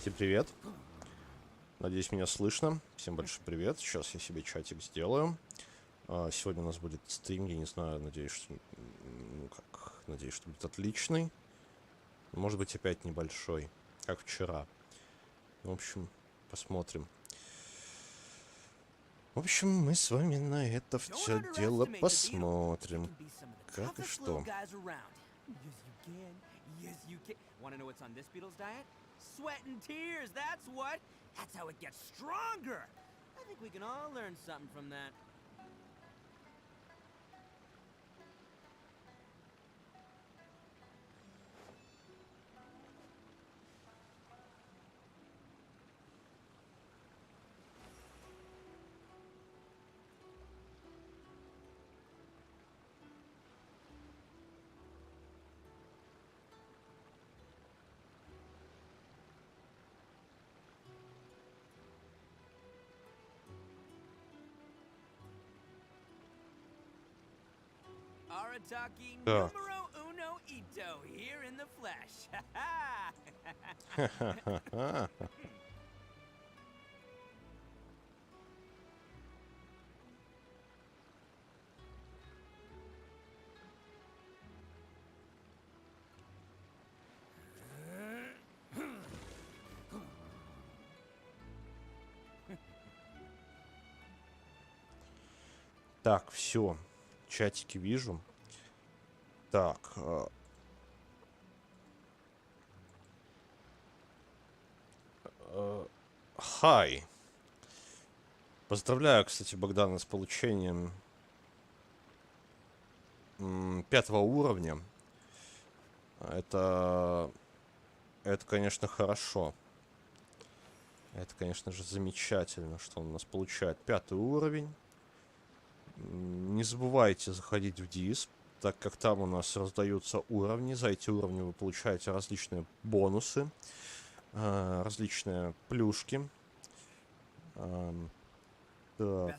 Всем привет. Надеюсь, меня слышно. Всем большой привет. Сейчас я себе чатик сделаю. Сегодня у нас будет стрим, я не знаю, надеюсь, что... надеюсь, что будет отличный. Может быть, опять небольшой, как вчера. В общем, посмотрим. В общем, мы с вами на это все дело посмотрим. Как и что. Sweat and tears, that's what. That's how it gets stronger. I think we can all learn something from that. Arataki numero uno ito here in the flesh. Так, все. Чатики вижу. Так. Хай. Поздравляю, кстати, Богдана, с получением 5-го уровня. Это, конечно, хорошо. Это, конечно же, замечательно, что он у нас получает 5-й уровень. Не забывайте заходить в диск, так как там у нас раздаются уровни. За эти уровни вы получаете различные бонусы, различные плюшки. Так.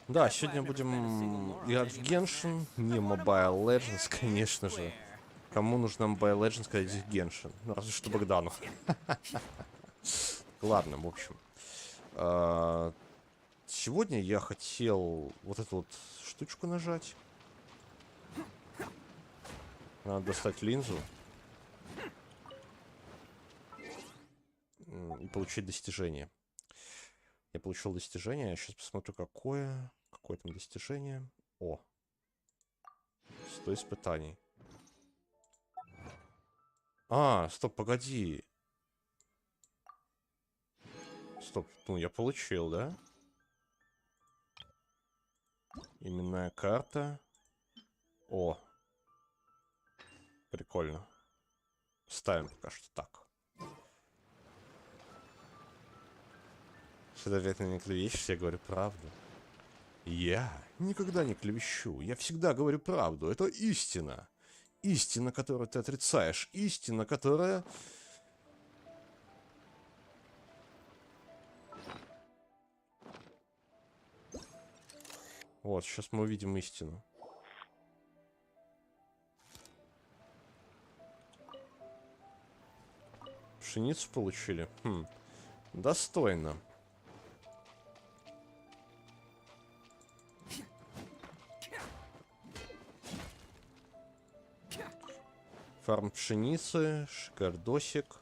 Да, сегодня будем играть в Genshin, не Mobile Legends, конечно же. Кому нужно Mobile Legends, когда здесь Genshin? Ну, разве что Богдану. Ладно, в общем. Сегодня я хотел вот эту вот штучку нажать. Надо достать линзу. И получить достижение. Я получил достижение. Я сейчас посмотрю, какое там достижение. О! 100 испытаний. А, стоп, погоди. Стоп, ну я получил, да? Именная карта. О! Прикольно. Ставим пока что так. Что ты не клевещешь, я говорю правду. Я никогда не клевещу. Я всегда говорю правду. Это истина. Истина, которую ты отрицаешь. Истина, которая... Вот, сейчас мы увидим истину. Пшеницу получили? Хм. Достойно. Фарм пшеницы, шикардосик.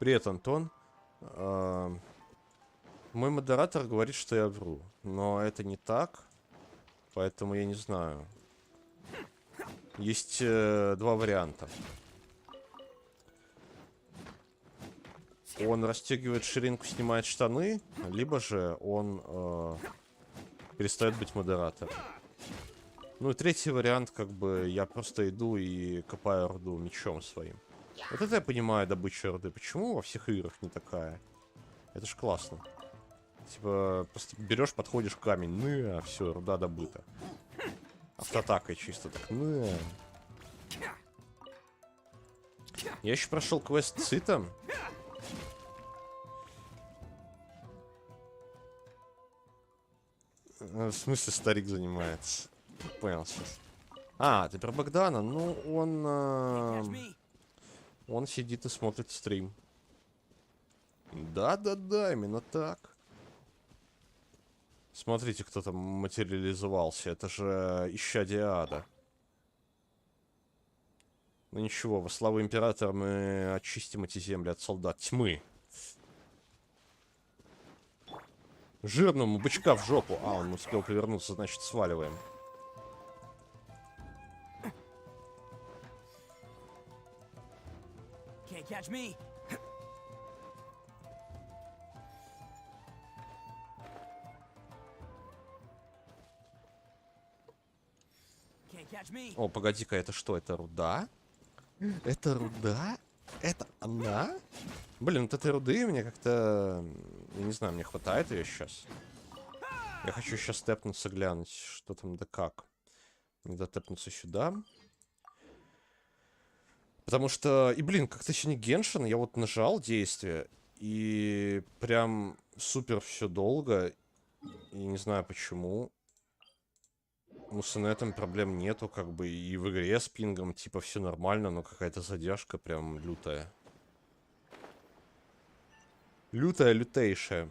Привет, Антон. Мой модератор говорит, что я вру. Но это не так. Поэтому я не знаю. Есть два варианта. Он расстегивает ширинку, снимает штаны, либо же он перестает быть модератором. Ну и третий вариант, как бы, я просто иду и копаю руду мечом своим. Вот это я понимаю, добыча руды. Почему во всех играх не такая? Это ж классно. Типа, просто берешь, подходишь к камень, ну, все, руда добыта. Автоатакой чисто так, ну. Я еще прошел квест Цита. В смысле старик занимается? Не понял сейчас. А, ты про Богдана? Ну, он сидит и смотрит стрим. Да-да-да, именно так. Смотрите, кто там материализовался. Это же исчадие ада. Ну ничего, во славу императора мы очистим эти земли от солдат тьмы. Жирному бычка в жопу. А, он успел повернуться, значит, сваливаем. Can't catch me. Can't catch me. О, погоди-ка, это что? Это руда? Это руда? Это она? Блин, вот этой руды мне как-то... Я не знаю, мне хватает ее сейчас. Я хочу сейчас тэпнуться, глянуть, что там да как. Не дотэпнуться сюда. Потому что... И, блин, как-то сегодня Геншин, я вот нажал действие, и прям супер все долго. И не знаю почему. Ну, с инетом проблем нету, как бы, и в игре с пингом, типа, все нормально, но какая-то задержка прям лютая. Лютая, лютейшая.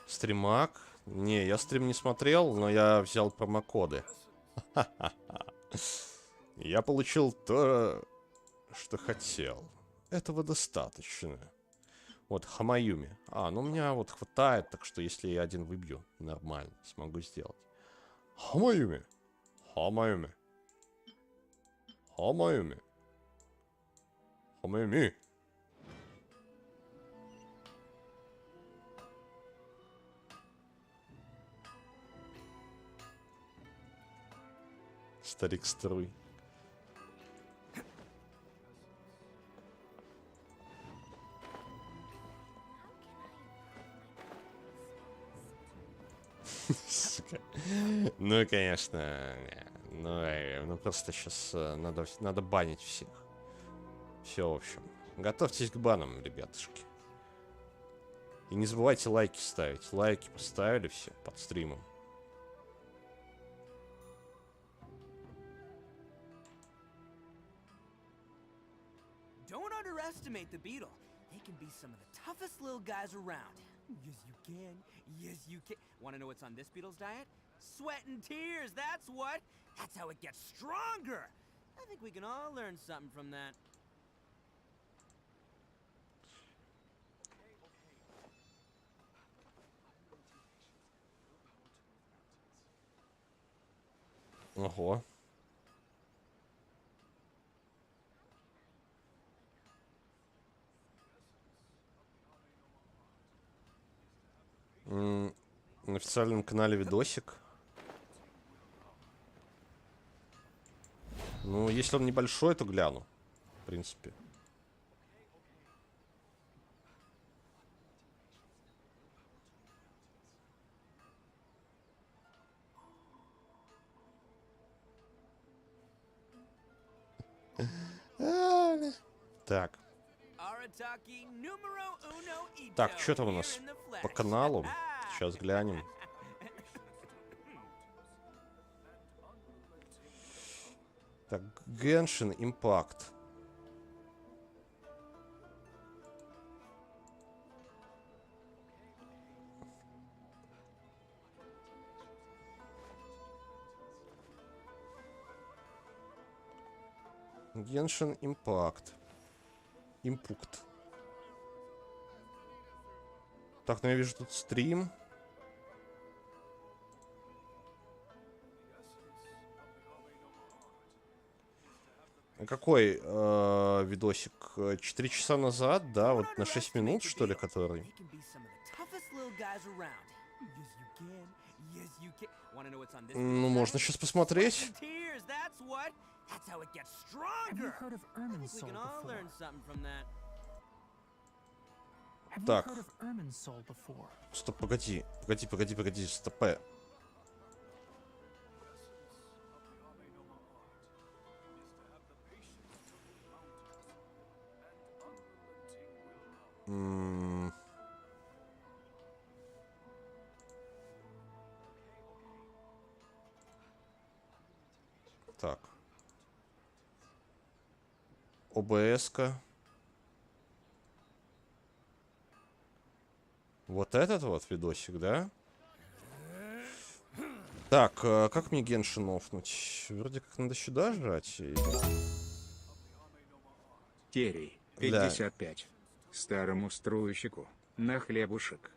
Стримак. Не, я стрим не смотрел, но я взял промокоды. Я получил то, что хотел. Этого достаточно. Вот, Хамаюми. А, ну у меня вот хватает, так что если я один выбью, нормально, смогу сделать. Хамаюми. Хамаюми. Хамаюми. Хамаюми. Старик струй. Сука. Ну, конечно. Ну просто сейчас надо банить всех. Все, в общем. Готовьтесь к банам, ребятушки. И не забывайте лайки ставить. Лайки поставили все под стримом. Don't underestimate the beetle. They can be some of the toughest little guys around. Yes, you can. Yes, you can. Want to know what's on this beetle's diet? Sweat and tears, that's what. That's how it gets stronger. I think we can all learn something from that. Ого. На официальном канале видосик. Ну, если он небольшой, то гляну. В принципе. Так. Так, что там у нас по каналу? Сейчас глянем. Так, Genshin Impact. Genshin Impact. Импукт. Так, ну я вижу тут стрим. Какой видосик? 4 часа назад, да, вот на 6 минут, что ли, который? Ну, можно сейчас посмотреть. Так. Стоп, погоди. Погоди, стопэ. Так. ОБС-ка. Вот этот вот видосик, да? Так, как мне Геншин офнуть? Вроде как надо сюда жать. Терей, 55. Старому строищику. На хлебушек.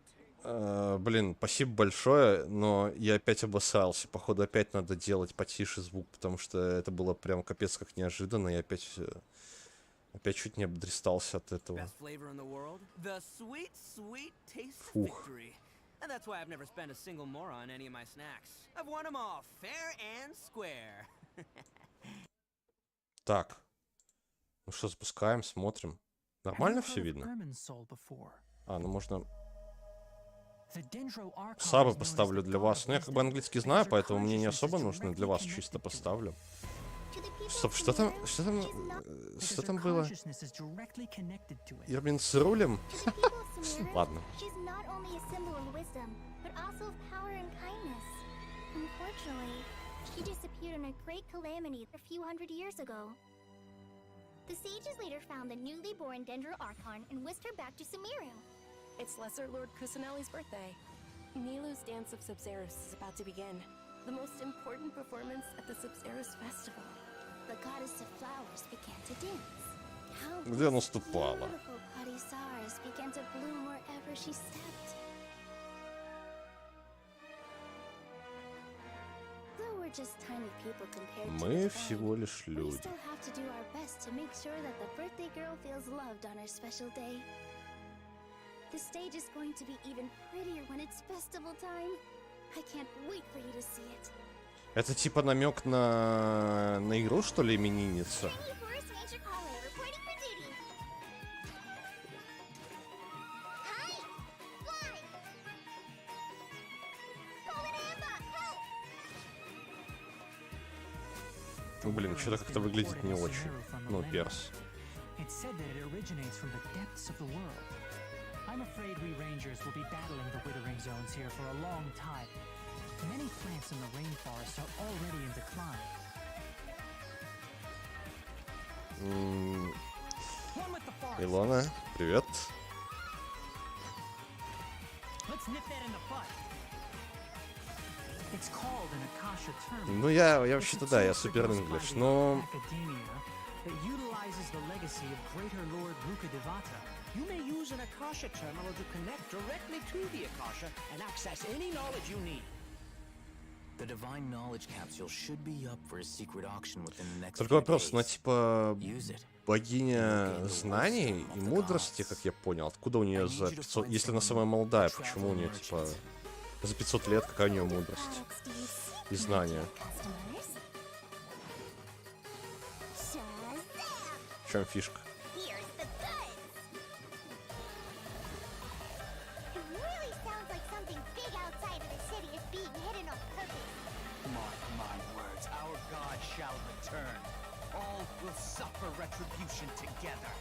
Блин, спасибо большое, но я опять обоссался. Походу, опять надо делать потише звук, потому что это было прям капец как неожиданно. Я опять чуть не обдристался от этого. Фух. Так. Ну что, запускаем, смотрим. Нормально все видно? А, ну можно... Сабы поставлю для вас. Ну, я как бы английский знаю, поэтому мне не особо нужно. Для вас чисто поставлю. Стоп, что там было? Ирмин с рулем? Ладно. The sages later found the newly born Dendro Archon and whisked her back to Sumeru. It's Lesser Lord Kusanali's birthday. Nilu's Dance of Sabzerus is about to begin. The most important performance at the Sabzerus Festival. The goddess of flowers began to dance. Где она ступала? Beautiful Padisars began to bloom wherever she stepped. Though we're just tiny people compared to Мы the всего лишь we люди. still have to do our best to make sure that the birthday girl feels loved on her special day. The stage is going to be even prettier when it's festival time. I can't wait for you to see it. Это типа намек на игру, что ли, именинница? Ну, блин, что-то как-то выглядит не очень. Ну, перс. I'm afraid we rangers will be battling the withering zones here for a long time. Many plants in the rainforest are already in decline. Илона, привет. Let's nip that in the bud. It's called an Akasha term. Ну, я вообще-то, да, я супер инглиш, но... That utilizes the legacy of Greater Lord Rukkhadevata. You may use an Akasha terminal to connect directly to the Akasha and access any knowledge you need. The divine knowledge capsule should be up for a secret auction within the next Только few вопрос, она days. типа Use it. богиня знаний и мудрости, как я понял. Откуда у нее за 500... Если она самая молодая, почему у нее типа за 500 лет какая у нее мудрость и знания? В чем фишка? Mark my words, our God shall return. All will suffer retribution together.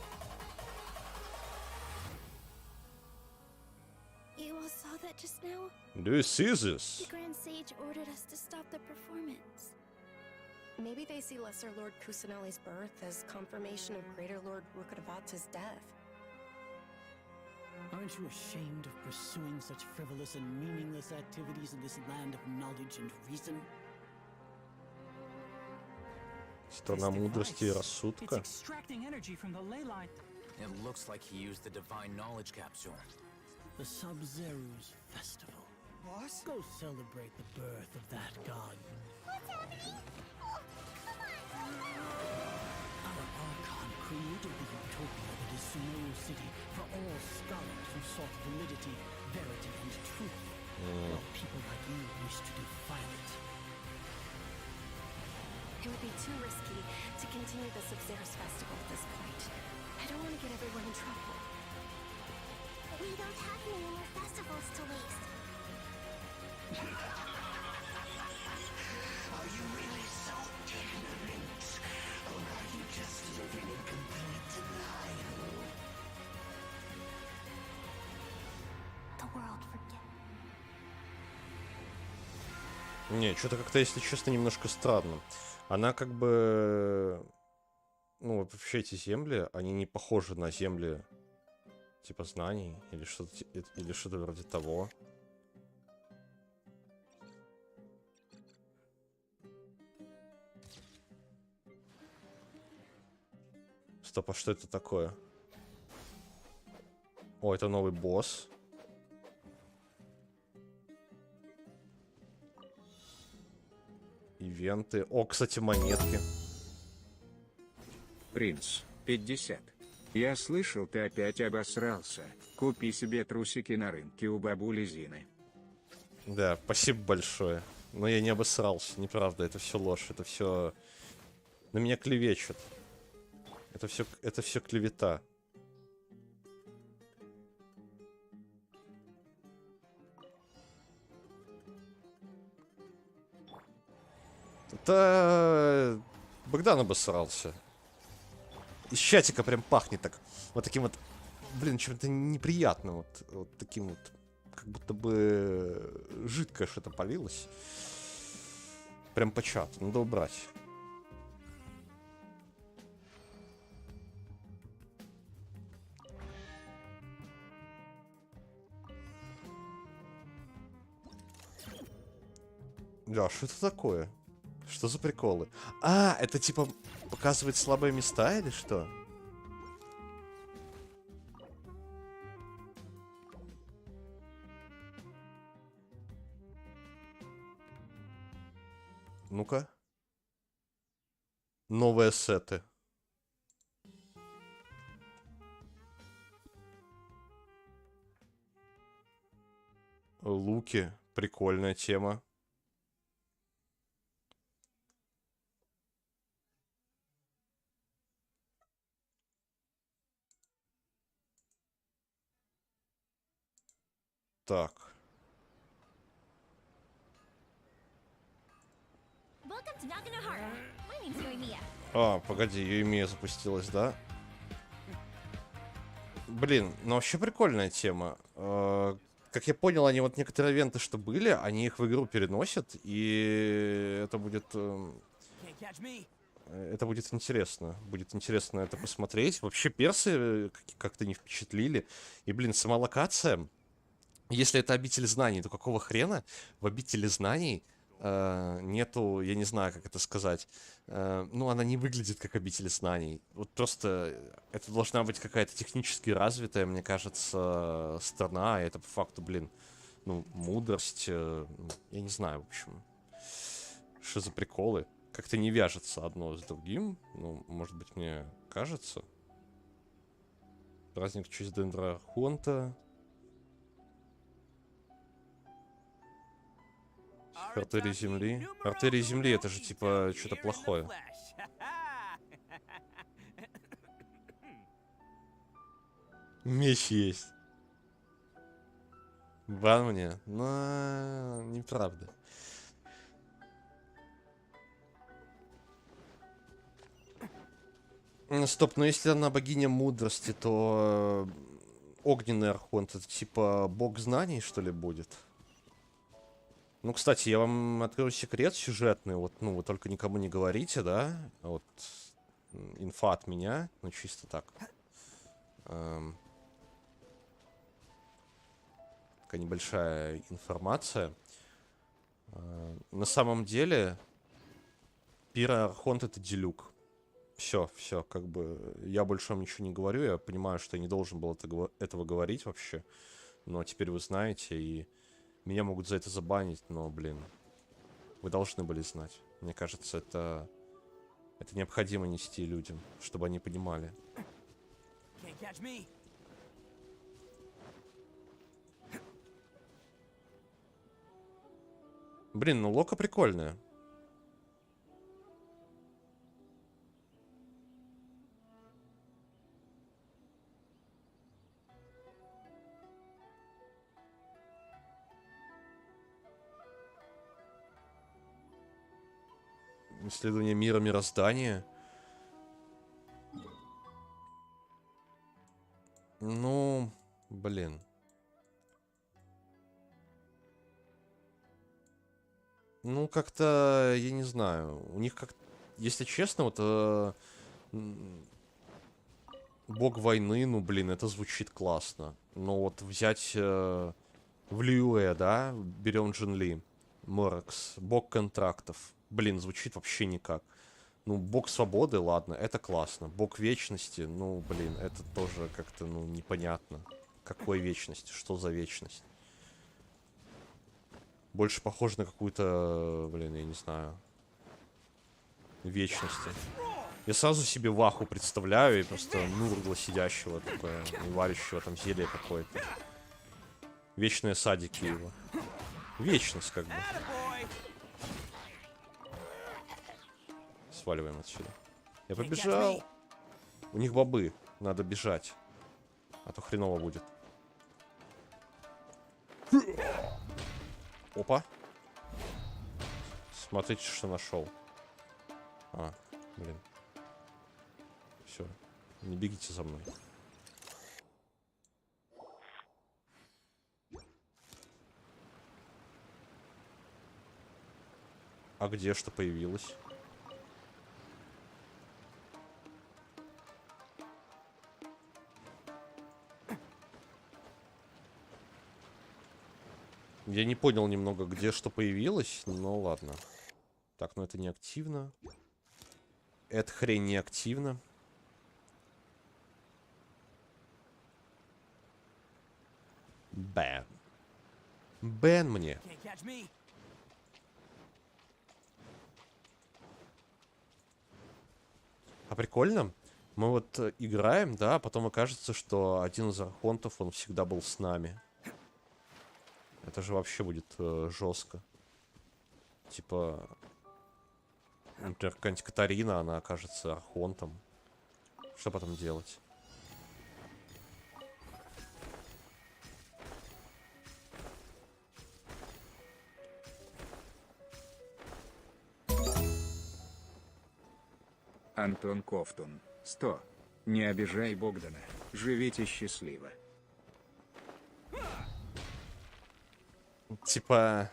You all saw that just now? Do you see this? The Grand Sage ordered us to stop the performance. Maybe they see Lesser Lord Kusanali's birth as confirmation of Greater Lord Rukkhadevata's death. Aren't you ashamed of pursuing such frivolous and meaningless activities in this land of knowledge and reason? Страна мудрости и рассудка. It's extracting energy from the ley line. It looks like he used the divine knowledge capsule. The Sub-Zeru's festival. Boss? Go celebrate the birth of that god. What's happening? Oh, come on! Our Archon created the utopia that is Sumeru City for all scholars who sought validity, verity, and truth. While people like you wish to defile it. It would be too risky to continue the Sabzerus Festival at this point. I don't want to get everyone in trouble. We don't have many more festivals to waste. The world forget. Не, что-то как-то, если честно, немножко странно. Она как бы... Ну, вообще эти земли, они не похожи на земли типа знаний или что-то вроде того. Стоп, а что это такое? О, это новый босс. Ивенты. О, кстати, монетки. Принц, 50. Я слышал, ты опять обосрался. Купи себе трусики на рынке у бабули Зины. Да, спасибо большое. Но я не обосрался, неправда, это все ложь, это все на меня клевечут. Это все клевета. Это Богдан обосрался. Из чатика прям пахнет так. Вот таким вот, блин, чем-то неприятным. Вот таким вот, как будто бы жидкое что-то полилось. Прям по чату, надо убрать. Да, что это такое? Что за приколы? А, это типа показывает слабые места или что? Ну-ка. Новые сеты. Луки. Прикольная тема. Так. А, погоди, Юэмия запустилась, да? Блин, ну вообще прикольная тема. Как я понял, они вот некоторые ивенты, что были, они их в игру переносят, и это будет... Это будет интересно. Будет интересно это посмотреть. Вообще персы как-то не впечатлили. И, блин, сама локация... Если это обитель знаний, то какого хрена в обители знаний нету, я не знаю, как это сказать, ну, она не выглядит как обитель знаний. Вот просто это должна быть какая-то технически развитая, мне кажется, страна, и это по факту, блин, ну, мудрость, я не знаю, в общем, что за приколы. Как-то не вяжется одно с другим, ну, может быть, мне кажется. Праздник в честь Дендрахонта. Артерии земли. Артерии земли это же типа что-то плохое. Меч есть. Бан мне? Но неправда. Стоп, но если она богиня мудрости, то огненный архонт это типа бог знаний, что ли, будет? Ну, кстати, я вам открою секрет сюжетный. Вот, ну, вы только никому не говорите, да? Вот инфа от меня, ну, чисто так. Такая небольшая информация. На самом деле, Пира Архонт это Делюк. Все, как бы, я больше вам ничего не говорю. Я понимаю, что я не должен был этого говорить вообще. Но теперь вы знаете, и меня могут за это забанить, но, блин, вы должны были знать. Мне кажется, это необходимо нести людям, чтобы они понимали. Блин, ну Лока прикольная. Исследование мира, мироздания. Ну, блин. Ну, как-то, я не знаю. У них как... Если честно, вот... бог войны, ну, блин, это звучит классно. Но вот взять... в Льюэ, да? Берем Джин Ли. Моракс. Бог контрактов. Блин, звучит вообще никак. Ну, бог свободы, ладно, это классно. Бог вечности, ну, блин, это тоже как-то, ну, непонятно. Какой вечности? Что за вечность? Больше похоже на какую-то, блин, я не знаю, вечности. Я сразу себе Ваху представляю и просто Нургла сидящего такое, и варящего там зелье какое-то. Вечные садики его. Вечность, как бы. Сваливаем отсюда. Я побежал. У них бобы. Надо бежать. А то хреново будет. Опа. Смотрите, что нашел. А, блин. Все. Не бегите за мной. А где что появилось? Я не понял немного, где что появилось, но ладно. Так, ну это не активно. Эта хрень не активна. Бэн. Бэн мне. А прикольно. Мы вот играем, да, а потом окажется, что один из архонтов, он всегда был с нами. Это же вообще будет жестко. Типа, например, какая-нибудь Катарина, она окажется архонтом. Что потом делать? Антон Ковтун, 100. Не обижай Богдана. Живите счастливо. Типа...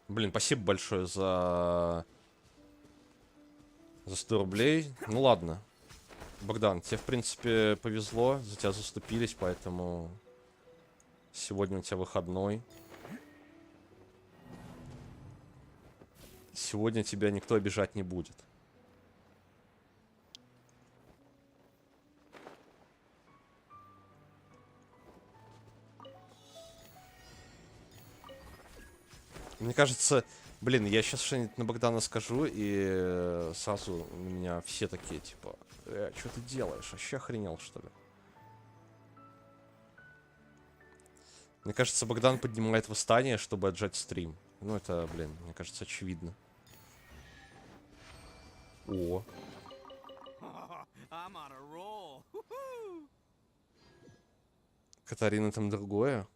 Блин, спасибо большое за 100 рублей. Ну ладно. Богдан, тебе, в принципе, повезло. За тебя заступились, поэтому... Сегодня у тебя выходной. Сегодня тебя никто обижать не будет. Мне кажется, блин, я сейчас что-нибудь на Богдана скажу, и сразу у меня все такие, типа, что ты делаешь? Вообще охренел, что ли? Мне кажется, Богдан поднимает восстание, чтобы отжать стрим. Ну, это, блин, мне кажется, очевидно. О. Катарина там другое.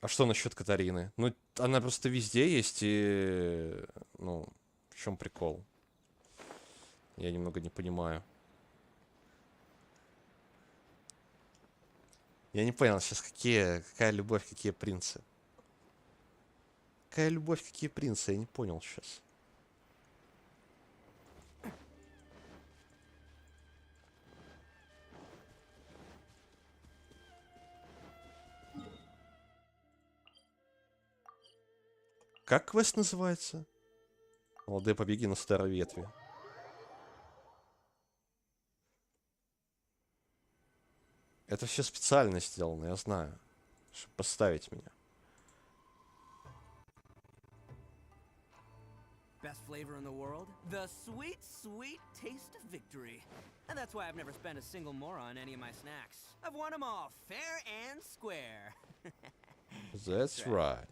А что насчет Катарины? Ну, она просто везде есть, и... Ну, в чем прикол? Я немного не понимаю. Я не понял сейчас, какая любовь, какие принцы. Какая любовь, какие принцы? Я не понял сейчас. Как квест называется? Молодые побеги на старой ветви. Это все специально сделано, я знаю. Чтобы поставить меня. Best flavor in the world? The sweet, sweet taste of victory. And that's why I've never spent a single more on any of my snacks. I've won them all, fair and square. That's right.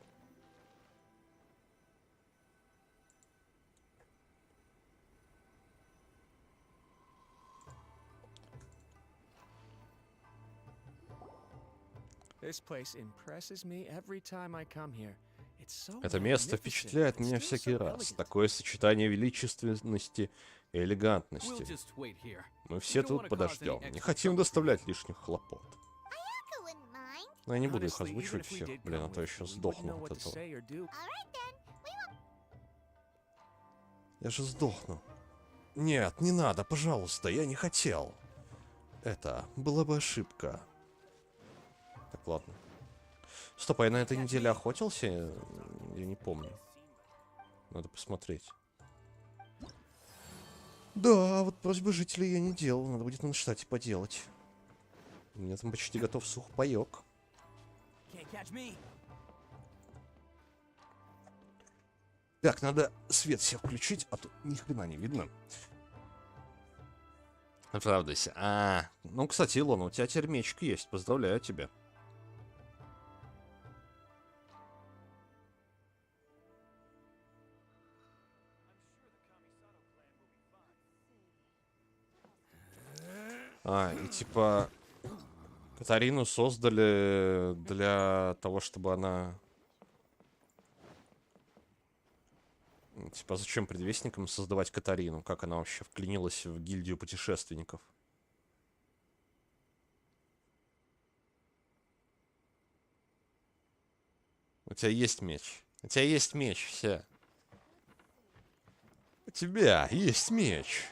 This place impresses me every time I come here. Это место впечатляет меня всякий раз. Такое сочетание величественности и элегантности. Мы все тут подождем. Не хотим доставлять лишних хлопот. Но я не буду их озвучивать всех, блин, а то я сейчас сдохну от этого. Я же сдохну. Нет, не надо, пожалуйста, я не хотел. Это была бы ошибка. Так, ладно. Стоп, а я на этой неделе охотился? Я не помню. Надо посмотреть. Да, вот просьбы жителей я не делал. Надо будет на штате поделать. У меня там почти готов сухпайок. Так, надо свет себе включить, а то ни хрена не видно. Оправдайся. Ну, кстати, Илона, у тебя теперь мечик есть. Поздравляю тебя. И типа Катарину создали для того, чтобы она... Типа, зачем предвестникам создавать Катарину? Как она вообще вклинилась в гильдию путешественников? У тебя есть меч. У тебя есть меч, все. У тебя есть меч.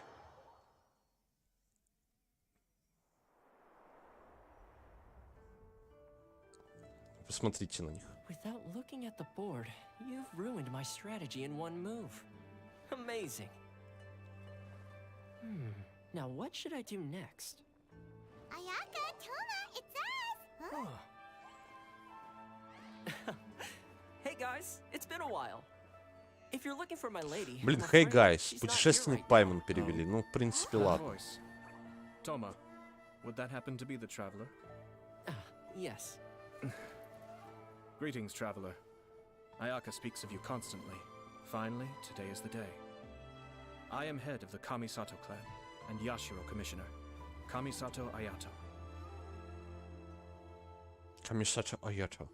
Посмотрите на них. Without looking at the board, you've ruined my strategy in one move. Amazing. Now what should I do next? Ayaka, Toma, it's us! Huh? Hey guys, it's been a while. If you're looking for my lady, Блин, I'm hey afraid guys, she's not here путешественник right Пайман now. перевели. Ну, в принципе, ладно. Toma, would that happen to be the traveler? Yes. Greetings, traveler. Ayaka speaks of you constantly. Finally, today is the day. I am head of the Kamisato clan and Yashiro commissioner, Kamisato Ayato. Kamisato Ayato.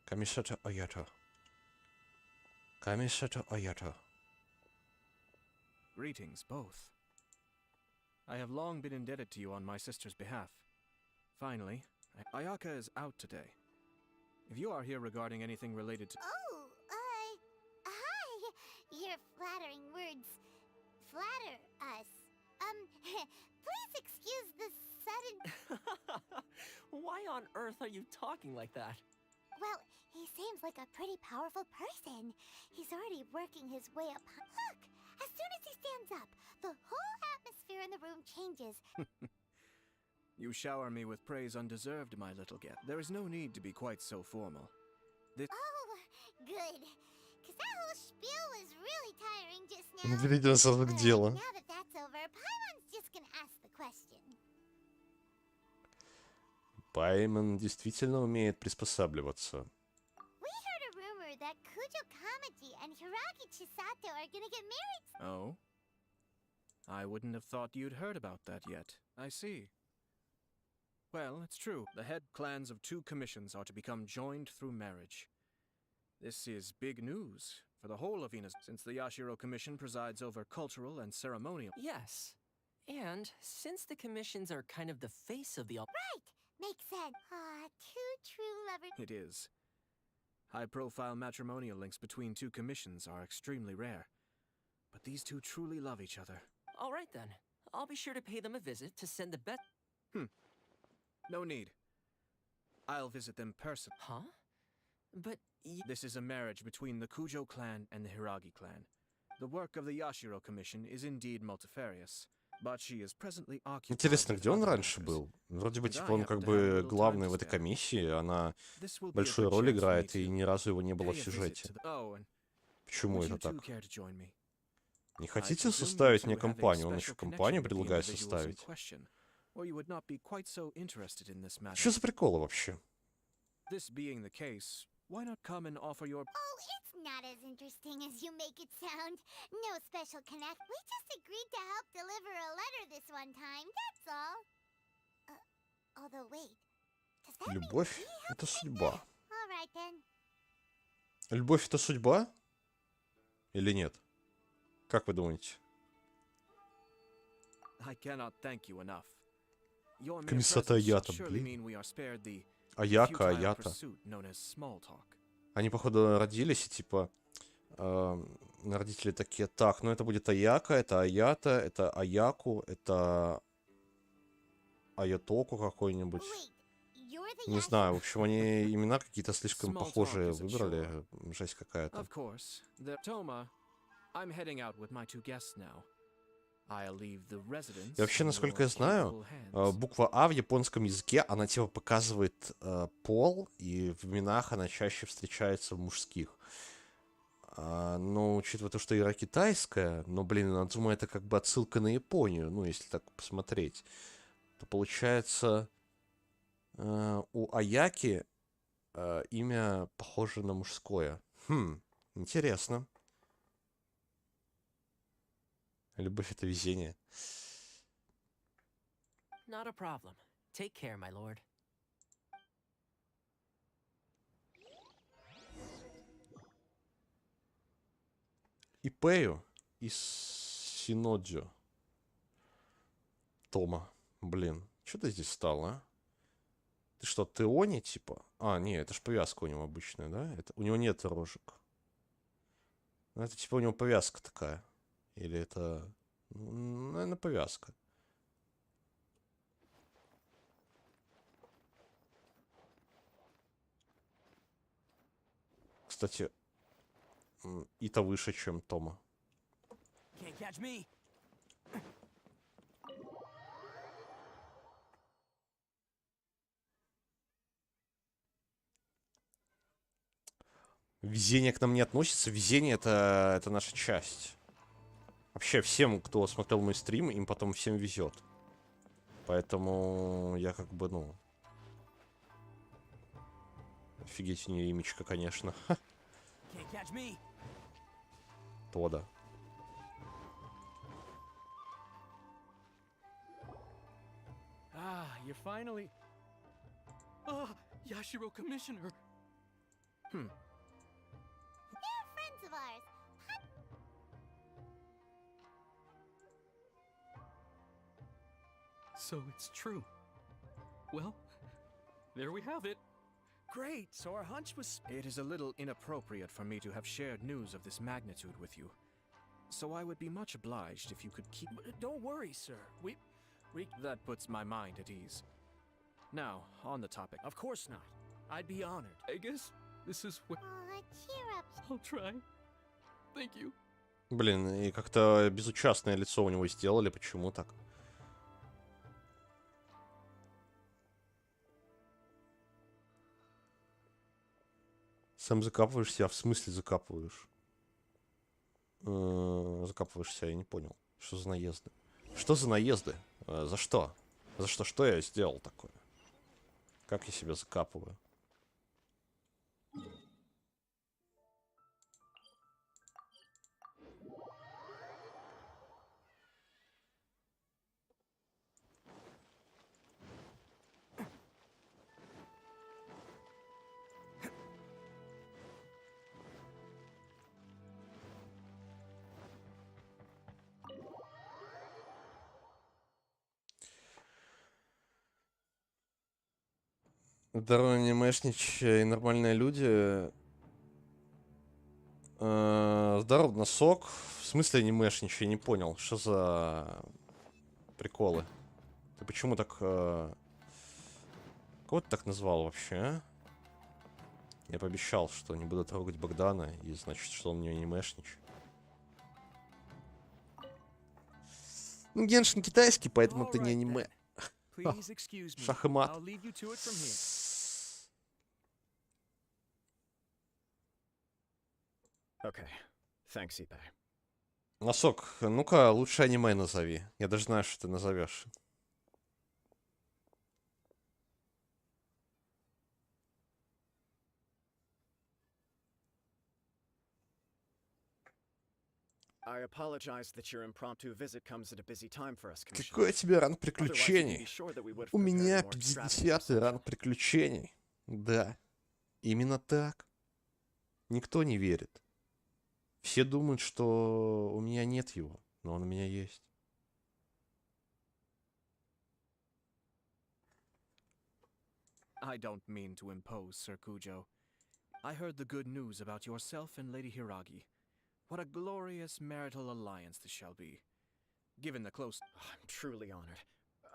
Kamisato Ayato. Kamisato Ayato. Greetings, both. I have long been indebted to you on my sister's behalf. Finally, Ayaka is out today. If you are here regarding anything related to... Oh, hi. Your flattering words flatter us. Please excuse the sudden... Why on earth are you talking like that? Well, he seems like a pretty powerful person. He's already working his way up. Look, as soon as he stands up, the whole atmosphere in the room changes. You shower me with praise undeserved, my little get. There is no need to be quite so formal. Oh, good. Because that whole spiel was really tiring just now. Перейдем сразу к делу. Now that that's over, Paimon's just gonna ask the question. Пайман действительно умеет приспосабливаться. We heard a rumor that Kujo Kamaji and Hiragi Chisato are gonna get married. Oh? I wouldn't have thought you'd heard about that yet. I see. Well, it's true. The head clans of two commissions are to become joined through marriage. This is big news for the whole of Venus, since the Yashiro Commission presides over cultural and ceremonial. Yes. And since the commissions are kind of the face of the... Right! Makes sense. Two true lovers. It is. High-profile matrimonial links between two commissions are extremely rare. But these two truly love each other. All right then. I'll be sure to pay them a visit to send the best... No need. I'll visit them personally. Huh? But This is a marriage between the Kujo clan and the Hiragi clan. The work of the Yashiro Commission is indeed multifarious, but she is presently occupied. Интересно, где он раньше был? Вроде бы, типа, он как бы главный в этой комиссии, она большую роль играет, и ни разу его не было в сюжете. Почему это так? Не хотите составить мне компанию? Он еще компанию предлагает составить. Что за приколы вообще? Why not come and offer your... Oh, it's not as interesting as you make it sound. No special connect. We just agreed to help deliver a letter this one time, that's all. Although, wait. Does that Любовь mean we — это have to судьба. All right, then. Любовь — это судьба? Или нет? Как вы думаете? I cannot thank you enough. Your mere Комиссата presence Аята, shall surely блин. mean we are spared the Аяка, futile Аята. pursuit known as small talk. Они, походу, родились и, типа, родители такие, так, ну это будет Аяка, это Аята, это Аяку, это Аятоку какой-нибудь. Не знаю, в общем, они имена какие-то слишком похожие выбрали. Жесть какая-то. Of course, the Toma. I'm heading out with my two guests now. I'll leave the residence. И вообще, in насколько your я знаю, capable hands. буква А в японском языке, она типа показывает пол, и в именах она чаще встречается в мужских. Но учитывая то, что Ира китайская, но, блин, Инадзума это как бы отсылка на Японию, ну, если так посмотреть, то получается у Аяки имя похоже на мужское. Интересно. Любовь — это везение. Not a problem. Take care, my lord. Ипею и Синодзю. Тома. Блин, что ты здесь стал, а? Ты что, Теони, типа? А, не, это ж повязка у него обычная, да? У него нет рожек. Ну, это типа у него повязка такая. Или это... наверное, повязка. Кстати, Ита выше, чем Тома. Can't catch me. Везение к нам не относится. Везение это наша часть. Вообще всем, кто смотрел мой стрим, им потом всем везет. Поэтому я как бы, ну... Офигеть, у нее имечко, конечно. Can't catch me. Тода. Ah, you're finally... Ah, Yashiro Commissioner. They're friends of ours. So it's true. Well, there we have it. Great, so our hunch was... It is a little inappropriate for me to have shared news of this magnitude with you. So I would be much obliged if you could keep... Don't worry, sir. We... That puts my mind at ease. Now, on the topic. Of course not. I'd be honored. I guess this is what... Aw, cheer up. I'll try. Thank you. Блин, и как-то безучастное лицо у него сделали. Почему так? Сам закапываешься, а в смысле закапываешь? Закапываешься, я не понял. Что за наезды? Что за наезды? За что? За что? Что я сделал такое? Как я себя закапываю? Здорово, анимешничи и нормальные люди. Здорово, носок. В смысле анимешничи? Я не понял. Что за приколы? Ты почему так... Кого ты так назвал вообще, а? Я пообещал, что не буду трогать Богдана, и значит, что он не анимешнич. Ну, Геншин китайский, поэтому ты не аниме. Please excuse me. Шах и мат. I'll leave you to it from here. Okay. Thanks, Ipe. Носок, ну-ка, лучше аниме назови. Я даже знаю, что ты назовешь. I apologize that your impromptu visit comes at a busy time for us, Commissioner. Какой тебе ранг Otherwise, you can приключений? be sure that we would have У меня prepared a more extravagant 50-й ранг приключений. Да, именно так. Никто не верит. Все думают, что у меня нет его, но он у меня есть. I don't mean to impose, Sir Kujo. I heard the good news about yourself and Lady Hiragi. What a glorious marital alliance this shall be. Given the close... I'm truly honored.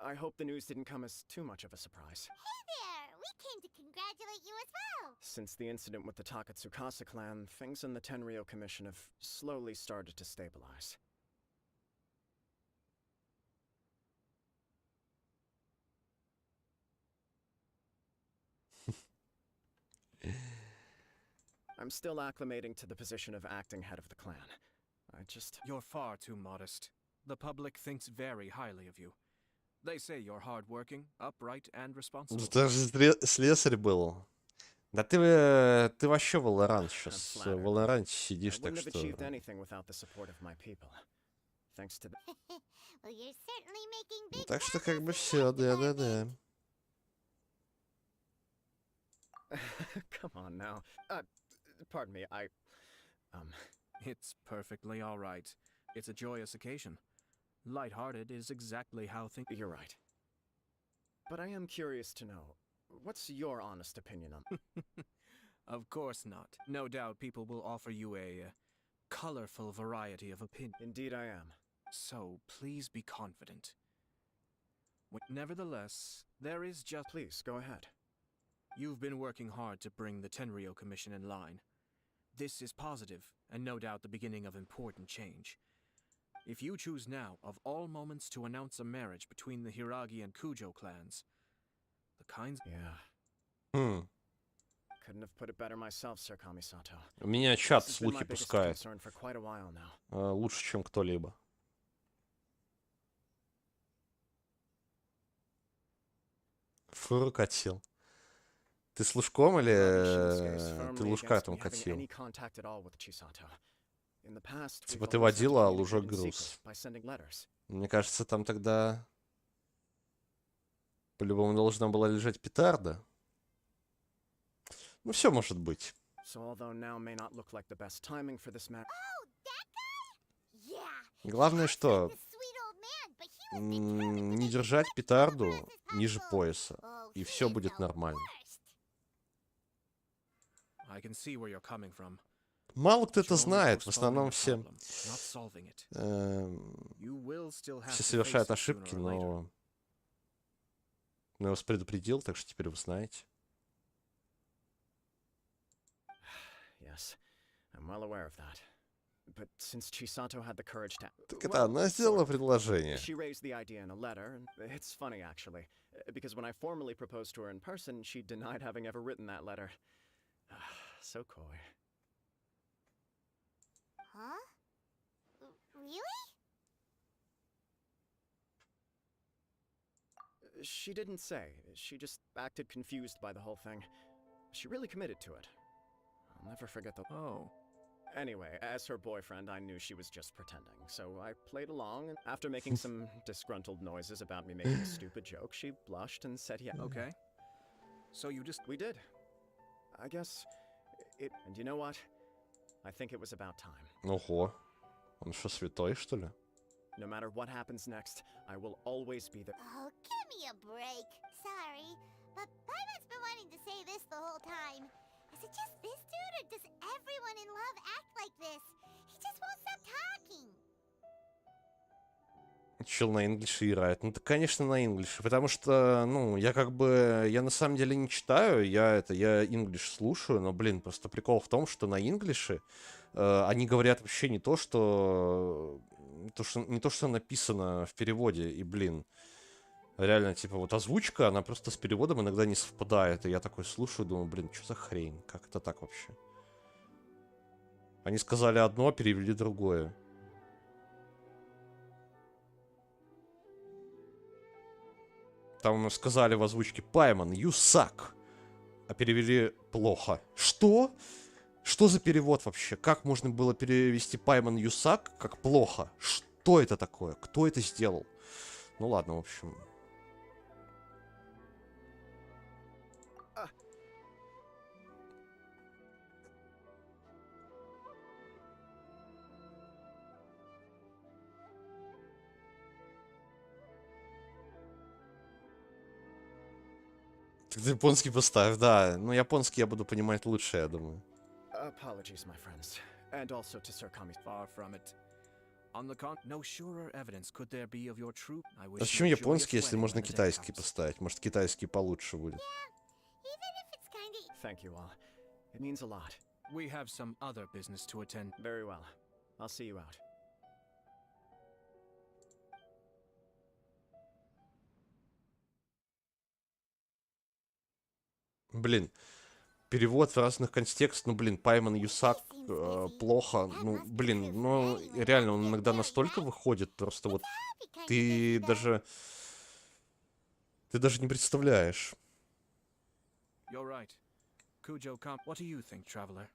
I hope the news didn't come as too much of a surprise. Hey there! We came to congratulate you as well! Since the incident with the Takatsukasa clan, things in the Tenryou Commission have slowly started to stabilize. I'm still acclimating to the position of acting head of the clan. I just... You're far too modest. The public thinks very highly of you. They say you're hardworking, upright, and responsible. Даже слесарь был. Да ты вообще Valorant сейчас. В Valorant сидишь, так что... Так что как бы все, да. Come on now. Pardon me, It's perfectly all right. It's a joyous occasion. Lighthearted is exactly how things... You're right. But I am curious to know, what's your honest opinion on... Of course not. No doubt people will offer you a colorful variety of opinions. Indeed I am. So please be confident. Nevertheless, there is just... Please, go ahead. You've been working hard to bring the Tenryou Commission in line. This is positive, and no doubt the beginning of important change. If you choose now, of all moments, to announce a marriage between the Hiragi and Kujo clans, the kinds... Yeah. Couldn't have put it better myself, Sir Kamisato. У меня чат слухи пускает. Лучше, чем кто-либо. Фу, катил. Ты с Лужком или ты Лужка там катил? Типа ты водила, а Лужок груз. Мне кажется, там тогда по-любому должна была лежать петарда. Ну, все может быть. Главное, что не держать петарду ниже пояса, и все будет нормально. Мало кто это знает, в основном все совершают ошибки, но я вас предупредил, так что теперь вы знаете. Так это она сделала предложение. Because when I formally proposed to her in person, she denied having ever written that letter. So coy. Huh? Really? She didn't say. She just acted confused by the whole thing. She really committed to it. I'll never forget the... Oh. Anyway, as her boyfriend, I knew she was just pretending, so I played along, and after making some disgruntled noises about me making a stupid joke, she blushed and said yeah. Okay. So you just... We did. I guess it... And you know what? I think it was about time. Ого. Он что, святой, что ли? No matter what happens next, I will always be there. Oh, give me a break. Sorry, but Paimon's been wanting to say this the whole time. Is it just this dude, or does everyone in love act like this? He just won't stop talking. Чел на инглише играет. Ну, так, конечно, на инглише. Потому что, ну, я на самом деле не читаю, я инглиш слушаю, но, блин, просто прикол в том, что на инглише они говорят вообще не то, что написано в переводе, и, блин, реально, типа, вот озвучка, она просто с переводом иногда не совпадает. И я такой слушаю, думаю, блин, что за хрень? Как это так вообще? Они сказали одно, а перевели другое. Там сказали в озвучке Паймон, you suck. А перевели плохо. Что? Что за перевод вообще? Как можно было перевести Паймон you suck как плохо? Что это такое? Кто это сделал? Ну ладно, в общем... Так ты японский поставь, да. Ну, японский я буду понимать лучше, я думаю. Apologies, my friends. And also to Sir Kami. Far from it. On the con, no surer evidence could there be of your true. I А wish зачем you a японский, joyous если wedding можно when the day китайский comes. поставить? Может, китайский получше будет. Even if it's kinda. Thank you all. It means a lot. We have some other business to attend. Very well. I'll see you out. Блин, перевод в разных контекстах, ну, блин, Пайман Юсак плохо, ну, блин, ну, реально, он иногда настолько выходит, просто вот ты даже не представляешь. You're right. Kujo Kam. What do you think, traveler?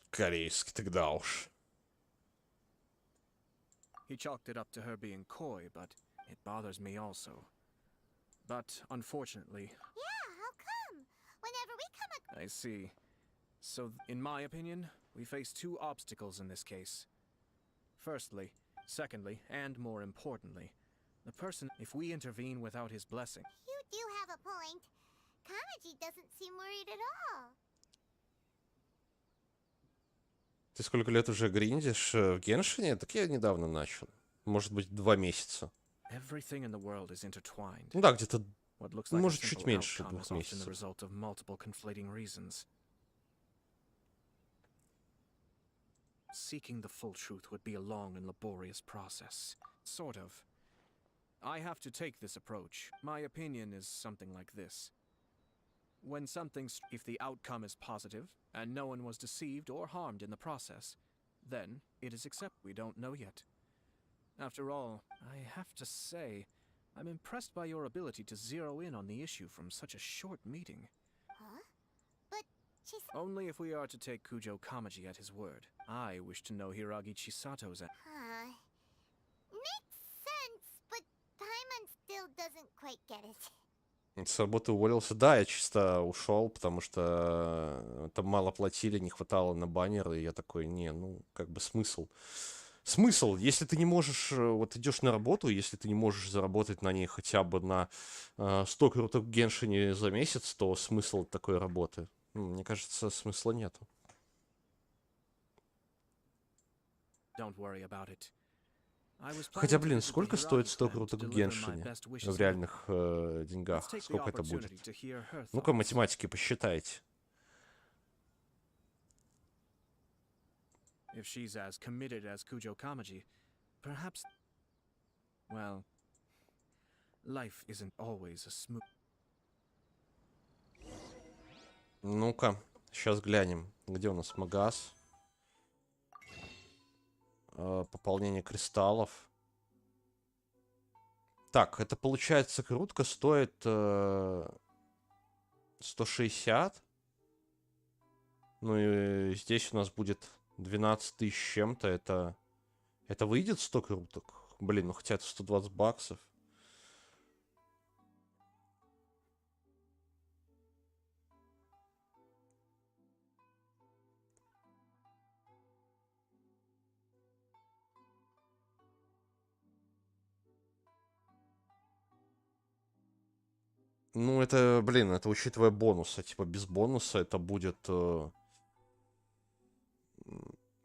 Корейский тогда уж. He chalked it up to her being coy, but it bothers me also. But unfortunately, Yeah, how come? Whenever we come I see. So, in my opinion, we face two obstacles in this case. Firstly, secondly, and more importantly, the person, if we intervene without his blessing. You do have a point. Kamaji doesn't seem worried at all. Ты сколько лет уже гриндишь в Геншине? Так я недавно начал. Может быть, 2 месяца. Everything in the world is intertwined. Ну да, где-то, What looks like a может, чуть simple меньше outcome 2 is often the месяцев. result of multiple conflating reasons. Seeking the full truth would be a long and laborious process. Sort of. I have to take this approach. My opinion is something like this. When something's, if the outcome is positive, and no one was deceived or harmed in the process, then it is accepted. We don't know yet. After all, I have to say, I'm impressed by your ability to zero in on the issue from such a short meeting. Huh? But she said. Only if we are to take Kujo Kamaji at his word. I wish to know Hiragi Chisato's. Makes sense, but Paimon still doesn't quite get it. С работы уволился. Да, я чисто ушел, потому что там мало платили, не хватало на баннеры. И я такой, не, ну, как бы смысл. Смысл, если ты не можешь, вот идешь на работу, если ты не можешь заработать на ней хотя бы на 100 круток в Геншине за месяц, то смысл такой работы? Мне кажется, смысла нету. Don't worry about it. Хотя, блин, сколько стоит 100 круток в Геншине? В реальных деньгах. Сколько это будет? Ну-ка, математики, посчитайте. If she's as committed as Kujo Kamaji, perhaps... Well, life isn't always a smooth... Ну-ка, сейчас глянем. Где у нас магаз? Пополнение кристаллов. Так, это получается крутка стоит 160. Ну и здесь у нас будет 12 тысяч чем-то. Это выйдет 100 круток? Блин, ну хотя это 120 баксов. Ну, это, блин, это учитывая бонусы. Типа, без бонуса это будет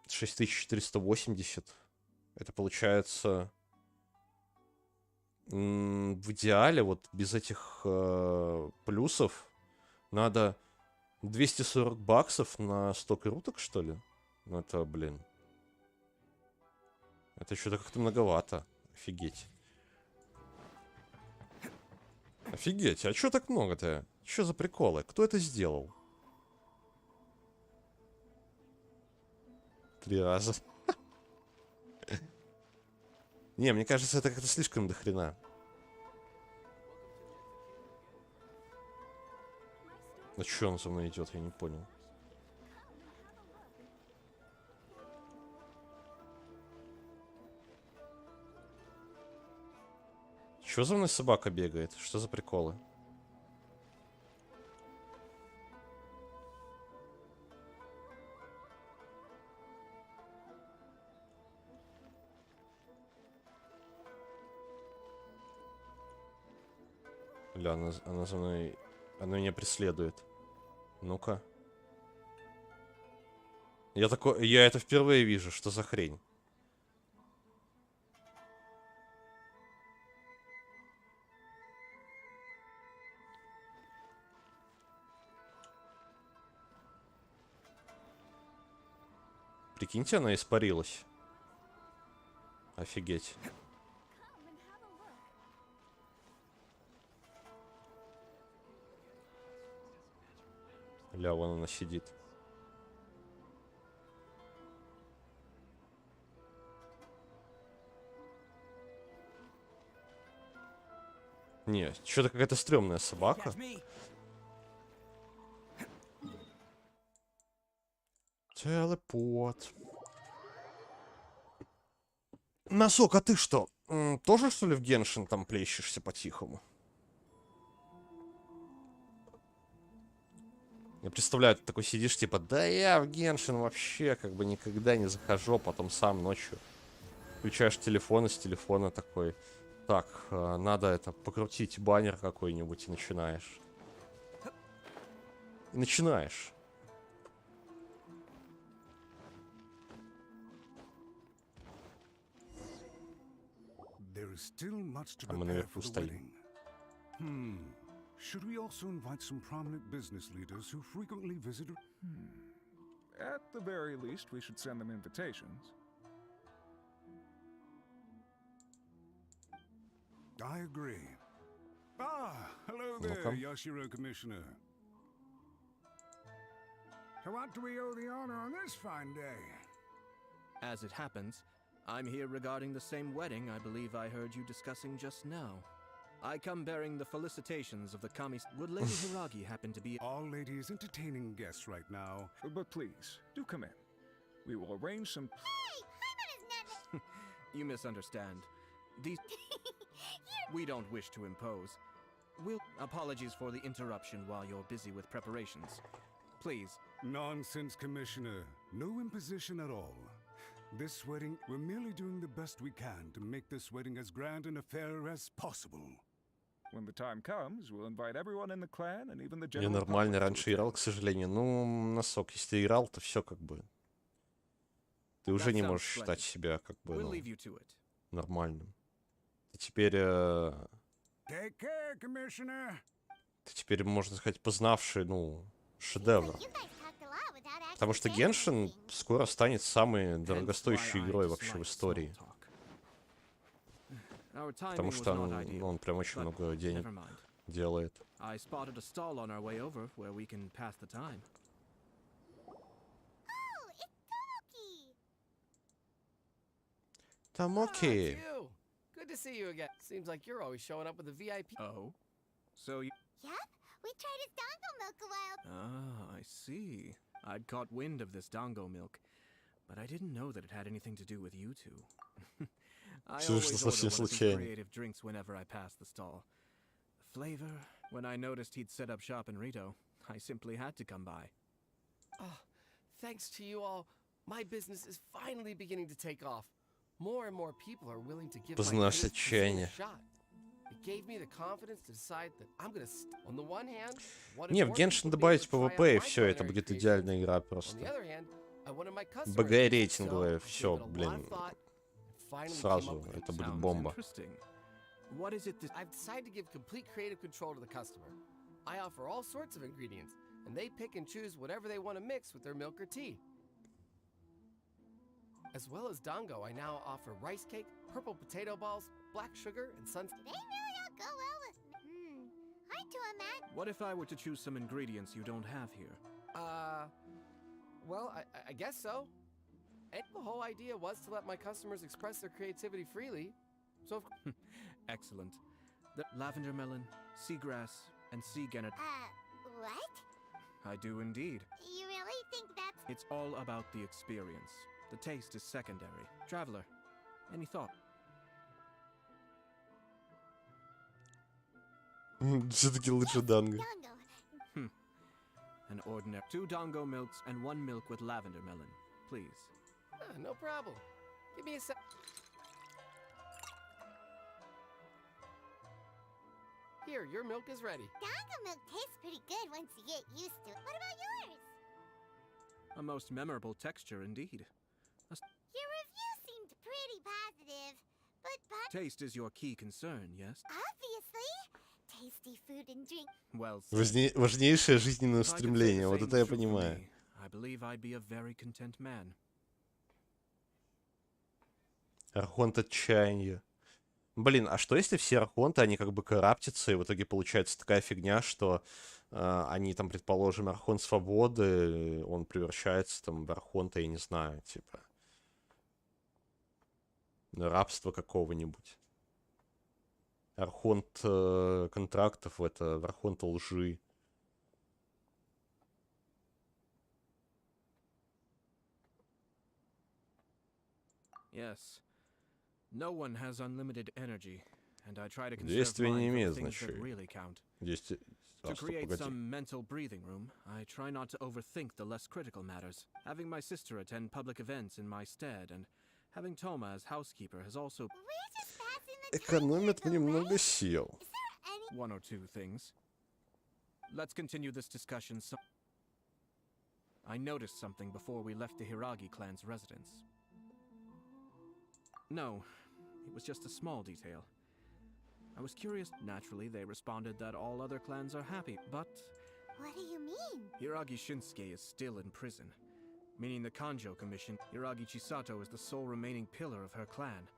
6480. Это получается... В идеале, вот без этих плюсов, надо 240 баксов на 100 круток, что ли? Ну, это, блин... Это что-то как-то многовато. Офигеть. Офигеть, а чё так много-то? Чё за приколы? Кто это сделал? 3 раза. Не, мне кажется, это как-то слишком дохрена. А чё он за мной идет, я не понял. Чё за мной собака бегает? Что за приколы? Бля, она за мной... Она меня преследует. Ну-ка. Я это впервые вижу. Что за хрень? Прикиньте, она испарилась. Офигеть. Ля, вон она сидит. Не, что-то какая-то стрёмная собака. Телепорт. Носок, а ты что? Тоже, что ли, в Геншин там плещешься по-тихому? Я представляю, ты такой сидишь, типа, да я в Геншин вообще как бы никогда не захожу, а потом сам ночью включаешь телефон, и с телефона такой, так, надо это, покрутить баннер какой-нибудь, и начинаешь. А мы наверху стоим. Should we also invite some prominent business leaders who frequently visit? At the very least, we should send them invitations. I agree. Hello there, Yashiro Commissioner. To what do we owe the honor on this fine day? As it happens, I'm here regarding the same wedding I believe I heard you discussing just now. I come bearing the felicitations of the Kami... Would Lady Hiragi happen to be... Our lady is entertaining guests right now. But please, do come in. We will arrange some... Hey, You misunderstand. These... We don't wish to impose. Apologies for the interruption while you're busy with preparations. Please. Nonsense, Commissioner. No imposition at all. This wedding, we're merely doing the best we can to make this wedding as grand an affair as possible. When the time comes, we'll invite everyone in the clan and even the Я general нормально public. раньше играл, к сожалению. Ну, Носок, если ты играл, то все как бы... Ты уже не можешь считать себя как бы нормальным. Ты теперь... Take care, Commissioner. Ты теперь, можно сказать, познавший, ну, шедевр. Потому что Геншин скоро станет самой дорогостоящей игрой вообще в истории. Потому что он прям очень много денег делает. Тамоки! Good to see you again. Seems like you're always showing up with a VIP. Oh? So you... Yep, we tried his dango milk a while. Ah, I see. I'd caught wind of this dango milk, but I didn't know that it had anything to do with you two. I always order one of these creative drinks whenever I pass the stall. The flavor, when I noticed he'd set up shop in Rito, I simply had to come by. Oh, thanks to you all, my business is finally beginning to take off. More and more people are willing to give my business a shot. It gave me the confidence to decide that I'm gonna on the one hand, не, в Genshin добавить PvP, и все, это будет идеальная игра просто. БГ рейтинговая, все, блин. Сразу, это будет бомба. I've decided to give complete creative control to the customer. I offer all sorts of ingredients, and they pick and choose whatever they want to mix with their milk or tea. As well as dango, I now offer rice cake, purple potato balls, black sugar, and sunset. They really all go well with... hard to imagine. What if I were to choose some ingredients you don't have here? Well, I guess so. And the whole idea was to let my customers express their creativity freely, so... Excellent. The lavender melon, seagrass, and sea gannet. What? I do indeed. You really think that's... It's all about the experience. The taste is secondary. Traveler, any thought? Все-таки лучше данго. An ordinary 2 dango milks and 1 milk with lavender melon, please. No problem. Give me a sec. Here, your milk is ready. Ganga milk tastes pretty good once you get used to it. What about yours? A most memorable texture indeed. Your review seemed pretty positive, but Taste is your key concern, yes? obviously, tasty food and drink. Well, Важнейшее жизненное if I could say устремление, the вот same это я true for понимаю. me, I believe I'd be a very content man. Архонт отчаяния. Блин, а что если все архонты, они как бы караптятся, и в итоге получается такая фигня, что они там, предположим, архонт свободы, он превращается там в архонта, я не знаю, типа рабства какого-нибудь. Архонт контрактов, это в архонта лжи. Yes. No one has unlimited energy, and I try to conserve Действие не mine for имеет the things that значения. really count. Действие... To стоп, create погоди. some mental breathing room, I try not to overthink the less critical matters. Having my sister attend public events in my stead, and having Toma as housekeeper has also We're just passing the time Экономит here, though, немного right? сил. Is there any... one or two things. Let's continue this discussion some... I noticed something before we left the Hiragi clan's residence. No, it was just a small detail. I was curious. Naturally, they responded that all other clans are happy, but What do you mean? Hiragi Shinsuke is still in prison, meaning the Kanjo Commission. Hiragi Chisato is the sole remaining pillar of her clan,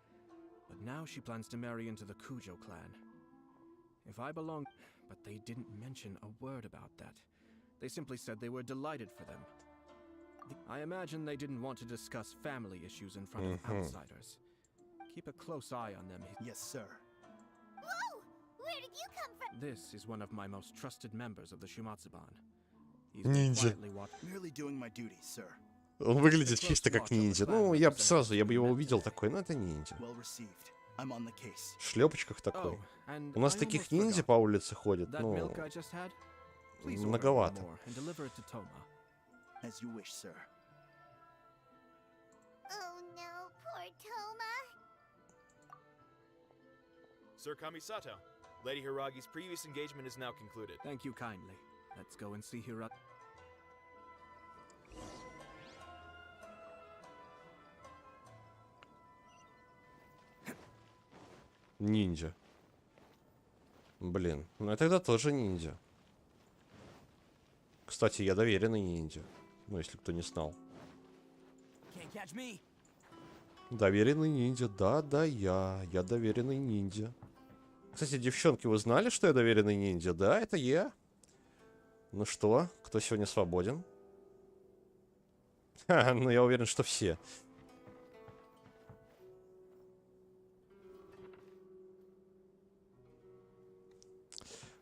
but now she plans to marry into the Kujo clan. If I belong... But they didn't mention a word about that. They simply said they were delighted for them. I imagine they didn't want to discuss family issues in front of outsiders. Keep a close eye on them. Yes, sir. Whoa! Where did you come from? This is one of my most trusted members of the Shumatsuban. He's Ниндзя. quietly watching. Merely doing my duty, sir. Он выглядит чисто как ниндзя. Ну, я сразу, я бы его увидел такой, ну это ниндзя. Well received. I'm on the case. В шлепочках такой. Oh, and У нас I таких almost ниндзя forgot. по улице ходят, That ну, milk I just had? Please order многовато. more and deliver it to Toma. As you wish, sir. Oh no, poor Toma. Sir Kamisato, Lady Hiragi's previous engagement is now concluded. Thank you kindly. Let's go and see Hiragi. Ниндзя. Блин, ну я тогда тоже ниндзя. Кстати, я доверенный ниндзя. Ну, если кто не знал. Can't catch me. Доверенный ниндзя, да, я доверенный ниндзя. Кстати, девчонки, вы знали, что я доверенный ниндзя? Да, это я. Ну что, кто сегодня свободен? Ха, ну я уверен, что все.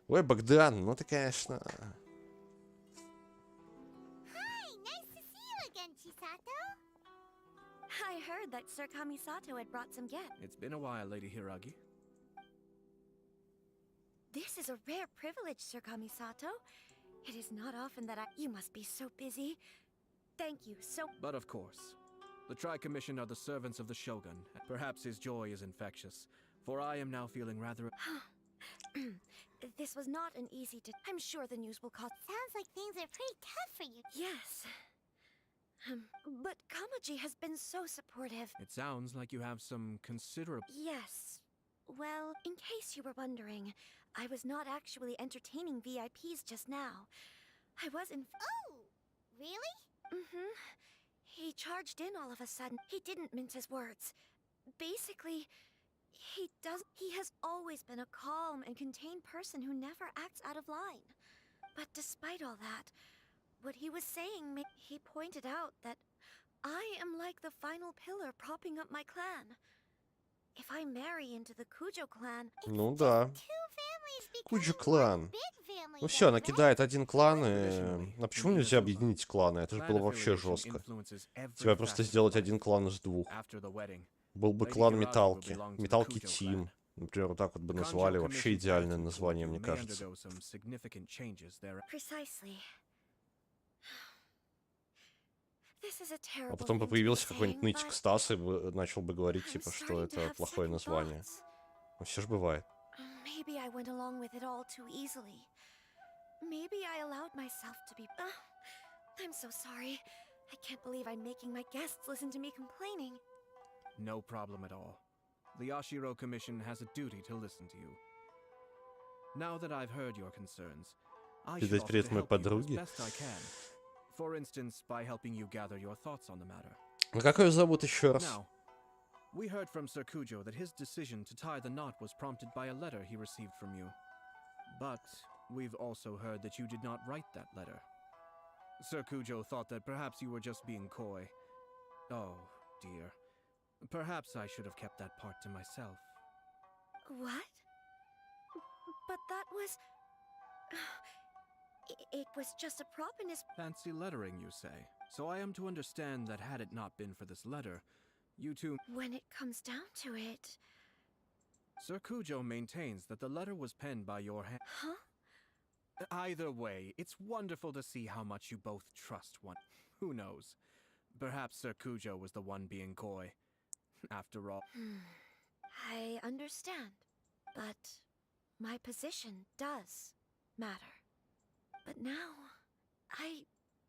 Ой, Богдан, ну ты, конечно... Hi, nice to see you again, Chisato. I heard that Sir Kamisato had brought some gifts. It's been a while, Lady Hiragi. This is a rare privilege, Sir Kamisato. It is not often that You must be so busy. Thank you so... But of course, the Tri-Commission are the servants of the Shogun. Perhaps his joy is infectious, for I am now feeling rather... This was not an easy to... I'm sure the news will cause... Sounds like things are pretty tough for you. Yes. But Kamaji has been so supportive. It sounds like you have some considerable... Yes. Well, in case you were wondering, I was not actually entertaining VIPs just now. I was in... Oh, really? Mm-hmm. He charged in all of a sudden. He didn't mince his words. Basically, he has always been a calm and contained person who never acts out of line. But despite all that, what he was saying, he pointed out that I am like the final pillar propping up my clan. If I marry into the Kujo clan... Ну да. Куджо клан. Ну все, она кидает один клан, и... А почему нельзя объединить кланы? Это же было вообще жестко. Тебя просто сделать один клан из двух. Был бы клан Металки. Металки Тим. Например, вот так вот бы назвали. Вообще идеальное название, мне кажется. А потом бы появился какой-нибудь нытик Стас и начал бы говорить, типа, что это плохое название. Ну все же бывает. Maybe I went along with it all too easily. Maybe I allowed myself to be... I'm so sorry. I can't believe I'm making my guests listen to me complaining. No problem at all. The Yashiro Commission has a duty to listen to you. Now that I've heard your concerns, I should Передать привет моей help you as подруге. best I can. For instance, by helping you gather your thoughts on the matter. А как ее зовут еще раз? Now, we heard from Sir Kujo that his decision to tie the knot was prompted by a letter he received from you. But we've also heard that you did not write that letter. Sir Kujo thought that perhaps you were just being coy. Oh, dear. Perhaps I should have kept that part to myself. What? But that was... It was just a prop in his... Fancy lettering, you say. So I am to understand that had it not been for this letter, you two... When it comes down to it... Sir Kujo maintains that the letter was penned by your hand. Huh? Either way, it's wonderful to see how much you both trust one. Who knows? Perhaps Sir Kujo was the one being coy. After all... I understand. But my position does matter. But now,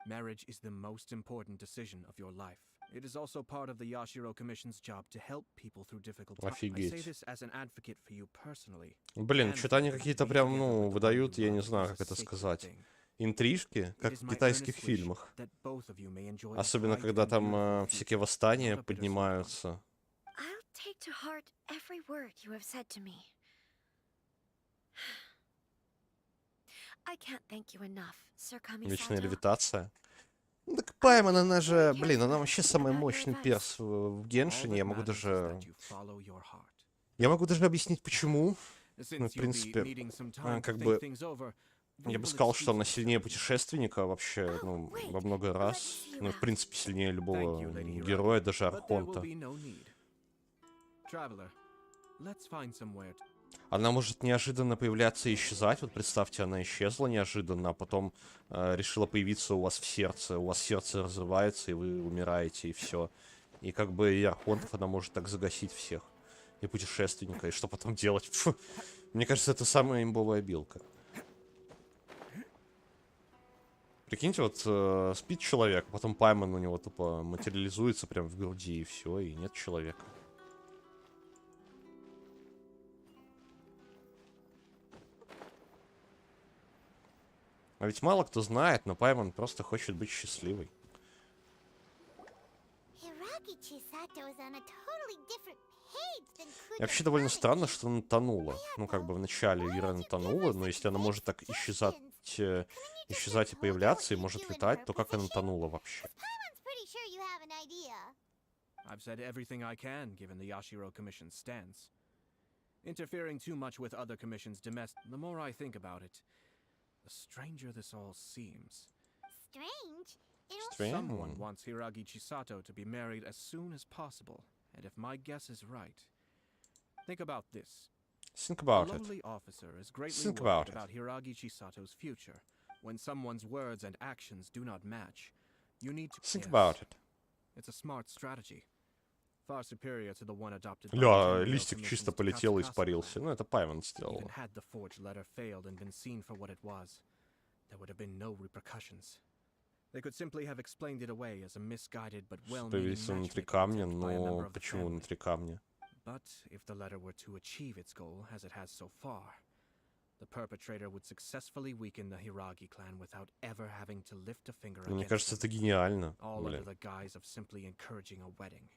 Marriage is the most important decision of your life. It is also part of the Yashiro Commission's job to help people through difficult times. I say this as an advocate for you personally. Блин, что-то они какие-то прям, ну, выдают, я не знаю, как это сказать. Интрижки, как в китайских фильмах. Особенно, когда там всякие восстания поднимаются. I'll take to heart every word you have said to me. I can't thank you enough, Sir Kami-sato. Вечная левитация. Ну так Паймон, она же, блин, она вообще самый мощный перс в Геншине. Я могу даже объяснить, почему. Ну, в принципе, как бы, я бы сказал, что она сильнее путешественника вообще, ну, во много раз. Ну, в принципе, сильнее любого героя, даже Архонта. Она может неожиданно появляться и исчезать. Вот представьте, она исчезла неожиданно, а потом решила появиться у вас в сердце. У вас сердце разрывается, и вы умираете, и все. И как бы и Архонтов она может так загасить всех. И путешественника, и что потом делать? Фу. Мне кажется, это самая имбовая билка. Прикиньте, вот спит человек, а потом Паймон у него тупо материализуется прям в груди, и все, и нет человека. А ведь мало кто знает, но Паймон просто хочет быть счастливой. И вообще довольно странно, что она тонула. Ну, как бы в начале Ира тонула, но если она может так исчезать и появляться, и может летать, то как она тонула вообще? I've said everything I can, given the Yashiro Commission's stance. Interfering too much with other commissions the more I think about it, the stranger this all seems. Strange? Someone wants Hiragi Chisato to be married as soon as possible, and if my guess is right, think about this. Think about a it. lonely officer is greatly Think worried about about Hiragi Chisato's future. When someone's words and actions do not match, you need to... Think about it. It's a smart strategy. Far superior to the one adopted by Ля, the листик чисто полетел и испарился. Ну, это Паймон сделал. Even had the forged letter failed and been seen for what it was, there would have been no repercussions. They could simply have explained it away as a misguided but well-meaning Появился внутри matchmaking камня, attempt by a member но of the почему family. внутри камня? But if the letter were to achieve its goal, as it has so far, the perpetrator would successfully weaken the Hiragi clan without ever having to lift a finger Мне against кажется, them, это гениально. all under Блин. the guise of simply encouraging a wedding.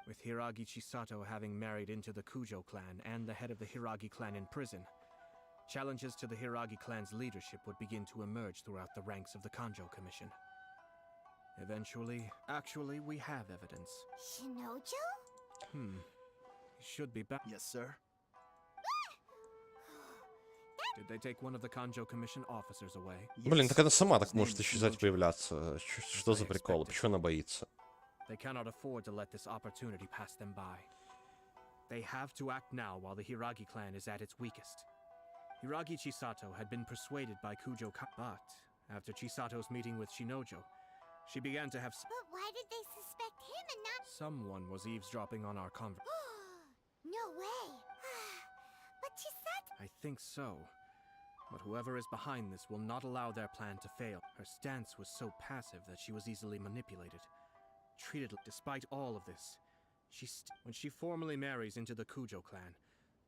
With Hiragi Chisato having married into the Kujo clan and the head of the Hiragi clan in prison, challenges to the Hiragi clan's leadership would begin to emerge throughout the ranks of the Kanjo Commission. Eventually, actually, we have evidence. Shinojo? He should be back. Yes, sir. Did they take one of the Kanjo Commission officers away? Блин, так она сама так может исчезать и появляться. Что за прикол? Почему она боится? They cannot afford to let this opportunity pass them by. They have to act now while the Hiragi clan is at its weakest. Hiragi Chisato had been persuaded by Kujo but after Chisato's meeting with Shinojo, she began to have... But why did they suspect him and not... Someone was eavesdropping on our conversation. No way. But Chisato... I think so. But whoever is behind this will not allow their plan to fail. Her stance was so passive that she was easily manipulated. Treated despite all of this. When she formally marries into the Kujo clan,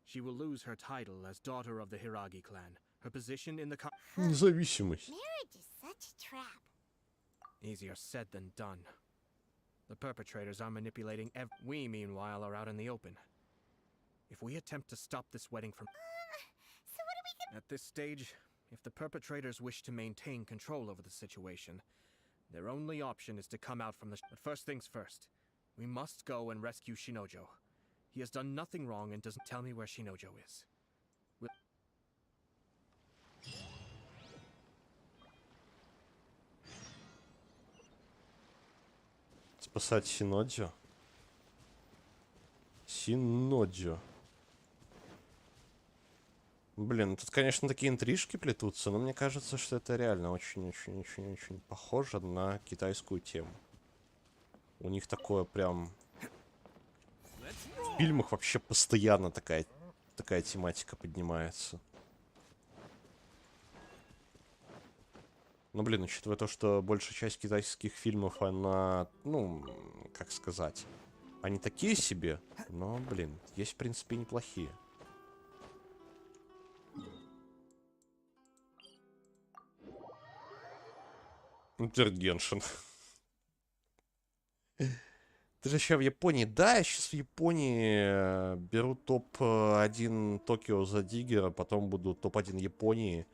she will lose her title as daughter of the Hiragi clan. Her position in the Независимость. Marriage is such a trap. Easier said than done. The perpetrators are manipulating we, meanwhile, are out in the open. If we attempt to stop this wedding from... So what are we gonna... At this stage, if the perpetrators wish to maintain control over the situation, their only option is to come out from the... But first things first, we must go and rescue Shinojo. He has done nothing wrong and doesn't tell me where Shinojo is. Спасать Синоджо. Синоджо. Блин, тут, конечно, такие интрижки плетутся, но мне кажется, что это реально очень-очень-очень-очень похоже на китайскую тему. У них такое прям... В фильмах вообще постоянно такая тематика поднимается. Ну, блин, учитывая то, что большая часть китайских фильмов, она, ну, как сказать, они такие себе, но, блин, есть, в принципе, и неплохие. Например, Геншин. Ты же сейчас в Японии? Да, я сейчас в Японии беру топ-1 Токио за Диггера, потом буду топ-1 Японии.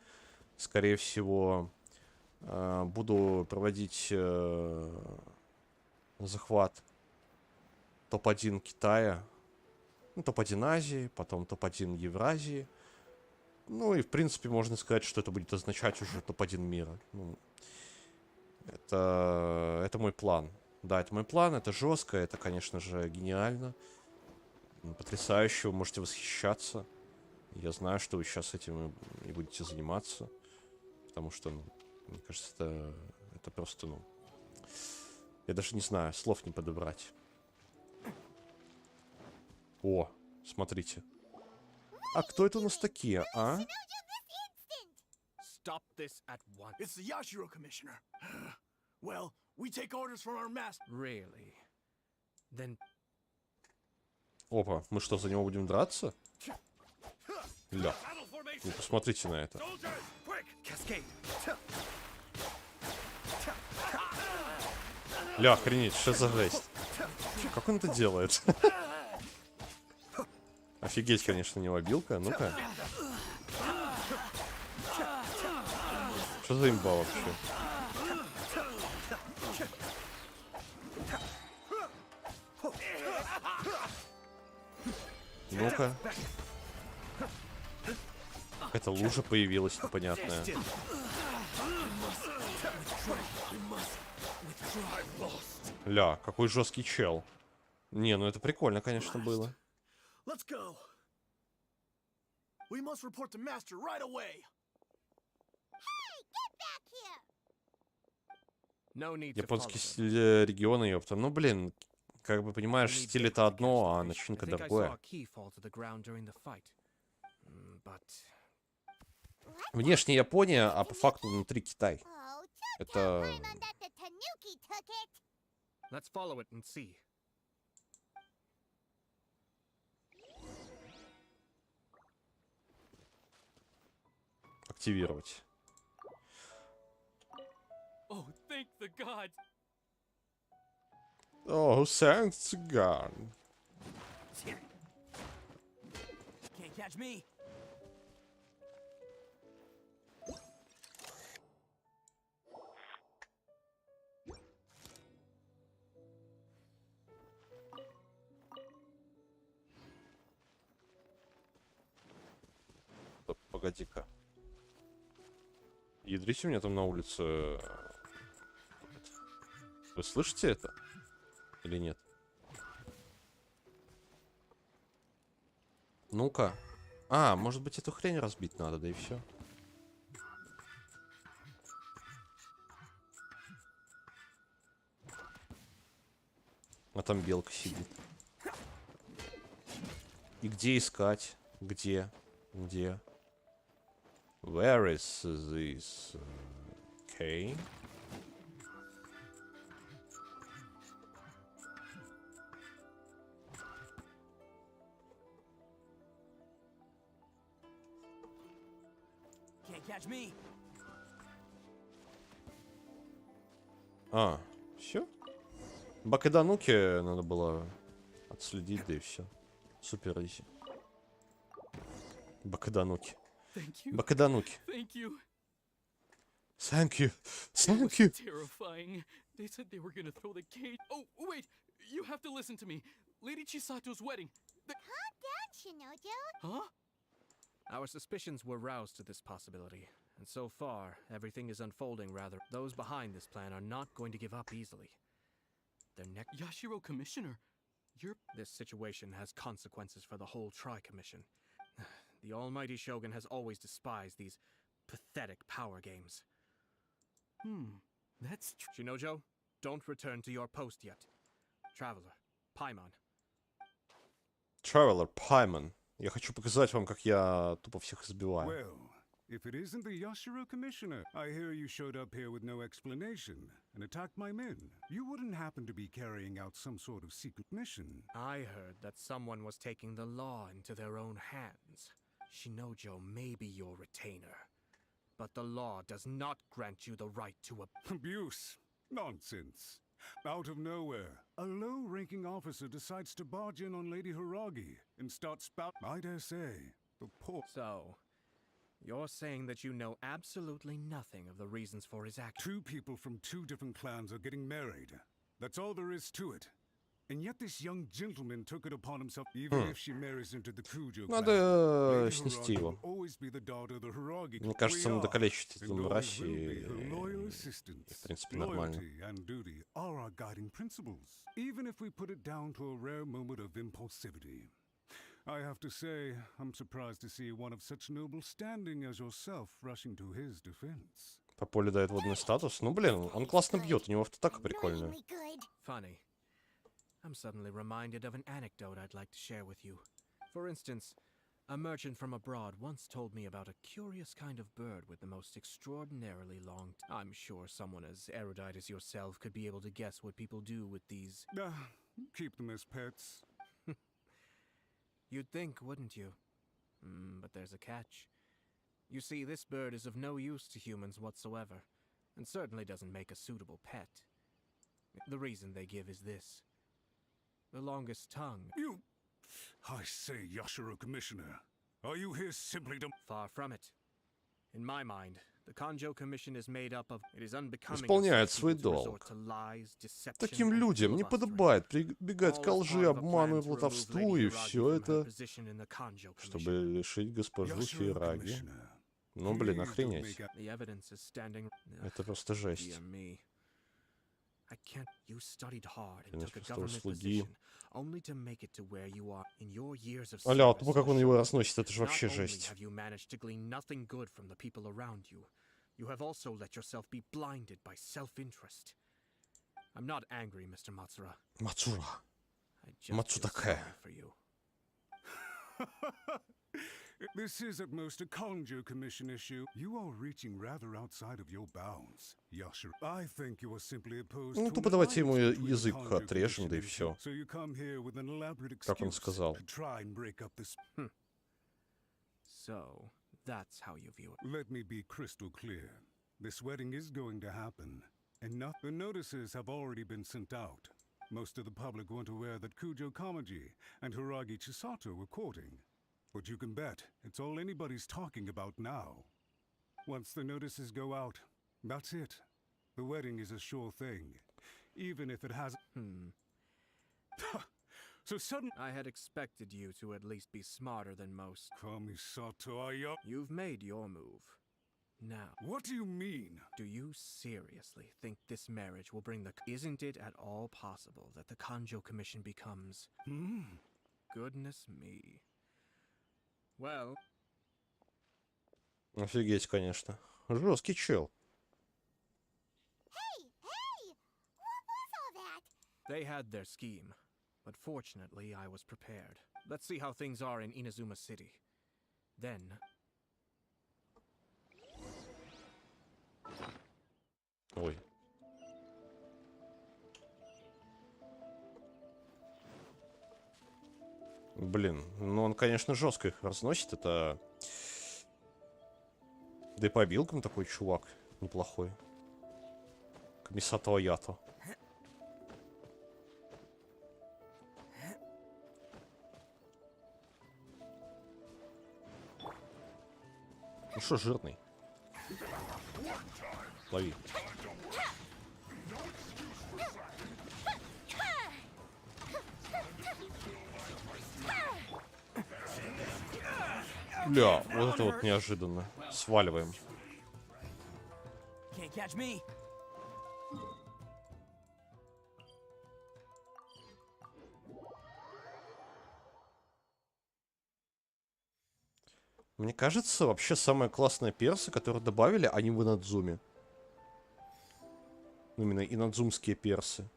Скорее всего, буду проводить захват топ-1 Китая, ну, топ-1 Азии, потом топ-1 Евразии. Ну и, в принципе, можно сказать, что это будет означать уже топ-1 мира. Ну, это мой план. Да, это мой план, это жестко, это, конечно же, гениально. Потрясающе, вы можете восхищаться. Я знаю, что вы сейчас этим и будете заниматься. Потому что, ну, мне кажется, это просто, ну... Я даже не знаю, слов не подобрать. О, смотрите. А кто это у нас такие, а? Stop this at once. It's the Yashiro Commissioner. Well, we take orders from our master. Really? Then... Опа, мы что, за него будем драться? Ля. Вы посмотрите на это. Ля, охренеть, что за жесть? Как он это делает? Офигеть, конечно, не мобилка. Ну-ка. Что за имба вообще? Ну-ка. Какая-то лужа появилась непонятная. Ля, какой жесткий чел. Не, ну это прикольно, конечно, было. Японский стиль региона, ёпта. Ну, блин, как бы, понимаешь, стиль это одно, а начинка другое. Внешне Япония, а по факту внутри Китай. Это... Активировать. Oh, thank the gods. Oh, thanks God. Can't catch me. Погоди-ка. Ядрите у меня там на улице. Вы слышите это? Или нет? Ну-ка. А, может быть, эту хрень разбить надо, да и все. А там белка сидит. И где искать? Где? Где? Where is this? Okay. Can't catch me. А, все? Бакадануки надо было отследить, да и все. Супер изи. Бакадануки. Бакадануки. Thank you. Thank you. It Thank was you. terrifying. They said they were gonna throw the cage. Oh, wait! You have to listen to me. Lady Chisato's wedding. Calm down, Shinojo. Huh? Our suspicions were roused to this possibility, and so far, everything is unfolding rather. Those behind this plan are not going to give up easily. Their next Yashiro Commissioner, This situation has consequences for the whole Tri-Commission. The almighty Shogun has always despised these pathetic power games. That's Shinojo, don't return to your post yet. Traveler, Paimon. Traveler, Paimon. Я хочу показать вам, как я тупо всех избиваю. Well, if it isn't the Yashiro Commissioner, I hear you showed up here with no explanation and attacked my men. You wouldn't happen to be carrying out some sort of secret mission? I heard that someone was taking the law into their own hands. Shinojo may be your retainer, but the law does not grant you the right to abuse. Nonsense. Out of nowhere, a low-ranking officer decides to barge in on Lady Hiragi and start I dare say, the poor... So, you're saying that you know absolutely nothing of the reasons for his action? Two people from two different clans are getting married. That's all there is to it. And yet this young gentleman took it upon himself, even if she marries into the Kujo clan. Надо снести его. Always be the daughter of the Hiragi. Мне кажется, надо калечить эту And мразь, always will be и, her loyal assistants. в принципе, нормально. Loyalty and duty are our guiding principles, even if we put it down to a rare moment of impulsivity. I have to say, I'm surprised to see one of such noble standing as yourself rushing to his defense. По полю дает водный статус. Ну, блин, он классно бьет, у него автоатака прикольная. Funny. I'm suddenly reminded of an anecdote I'd like to share with you. For instance, a merchant from abroad once told me about a curious kind of bird with the most extraordinarily long I'm sure someone as erudite as yourself could be able to guess what people do with these. Keep them as pets. You'd think, wouldn't you? But there's a catch. You see, this bird is of no use to humans whatsoever, and certainly doesn't make a suitable pet. The reason they give is this. The longest tongue. You... I say, Yashiro Commissioner, are you here simply to... Far from it. In my mind, the Kanjo Commission is made up of... It is unbecoming... Исполняет свой долг. Таким людям не подобает прибегать к лжи, обману и плутовству, и все это, чтобы лишить госпожу Хираги. Ну, блин, охренеть. Это просто жесть. I can't. You studied hard and took a government position, only to make it to where you are in your years of Аля, тупо как он его разносит, это же вообще Not only жесть. have you managed to glean nothing good from the people around you, you have also let yourself be blinded by self-interest. I'm not angry, Mr. Matsura. Мацура. I just feel Мацудаке. sorry for you. This is at most a Kanjo Commission issue. You are reaching rather outside of your bounds, Yashiro. I think you are simply opposed Ну, to тупо an давайте ему alliance between the язык Kanjo отрежем, да и Commission все. So you come here with an elaborate Как он excuse сказал. to try and break up this... So, that's how you view it. Let me be crystal clear. This wedding is going to happen, and the notices have already been sent out. Most of the public weren't aware that Kujo Kamaji and Hiragi Chisato were courting. But you can bet it's all anybody's talking about now. Once the notices go out, that's it. The wedding is a sure thing, even if it has... So suddenly... I had expected you to at least be smarter than most. Kamisato, You've made your move. Now... What do you mean? Do you seriously think this marriage will bring the... Isn't it at all possible that the Kanjo Commission becomes... Goodness me. Well... Офигеть, конечно. Жесткий чел. Hey! What was all that? They had their scheme, but fortunately I was prepared. Let's see how things are in Inazuma City. Then, Ой. Блин, ну он, конечно, жестко их разносит. Это... Да и по билкам такой чувак неплохой. Комиссато Ято. Ну что, жирный? Лови. Бля, вот это вот неожиданно. Сваливаем. Can't catch me. Мне кажется, вообще самая классная персы, которую добавили, они в инадзуме. Именно инадзумские персы.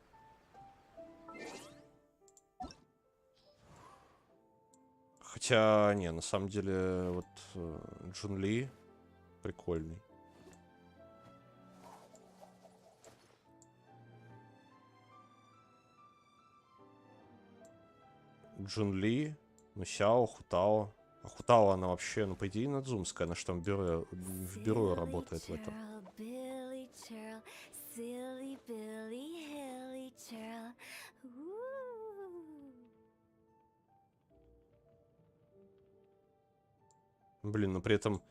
Хотя, не, на самом деле, вот Джун Ли прикольный. Джун Ли, Мусяо, Хутао. А Хутао, она вообще, ну, по идее, инадзумская. Она что там в бюро работает в этом. Блин, но при этом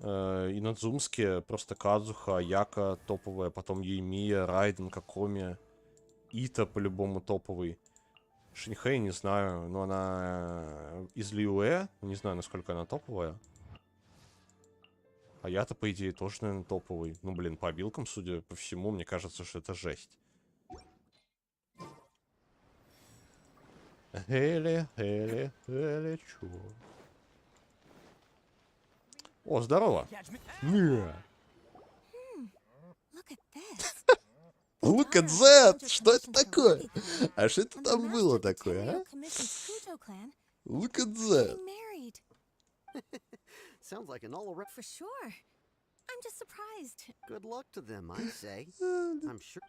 инадзумские просто Казуха, Яка топовая, потом Юймия, Райден, Какоми, Ита по-любому топовый. Шинхэй, не знаю, но она из Лиуэ, не знаю, насколько она топовая. А я-то, по идее, тоже, наверное, топовый. Ну, блин, по билкам, судя по всему, мне кажется, что это жесть. Чё? О, здорово. Look at that! Что это такое? А что это там было такое, а? Look at that! Sounds like an all around. For sure. I'm just surprised. Good luck to them, I say. I'm sure.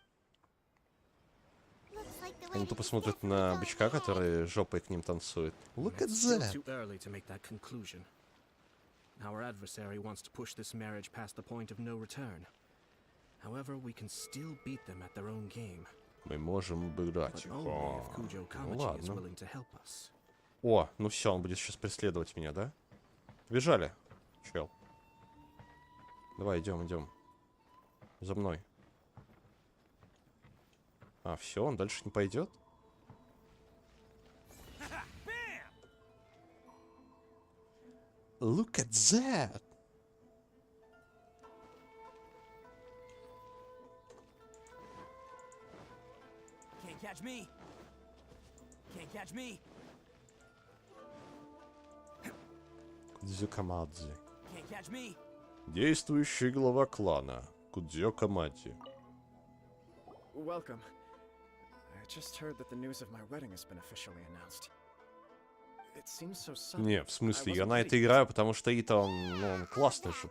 Они тупо смотрят на бычка, который жопой к ним танцует. Look at that! too early to make that conclusion. Our adversary wants to push this marriage past the point of no return. However, we can still beat them at their own game. Мы можем обыграть их. Only if Kujo Ну Kamachi is ладно. willing to help us. О, ну все, он будет сейчас преследовать меня, да? Бежали, чел. Давай, идем, идем. За мной. А, все, он дальше не пойдет? Look at that! Can't catch me. Can't catch me. Кудзёкамадзе. Can't catch me. Действующий глава клана. Кудзёкамадзе. Welcome. I just heard that the news of my wedding has been officially announced. It seems so sudden. Не, в смысле, я на это играю, потому что Ита, он классный же.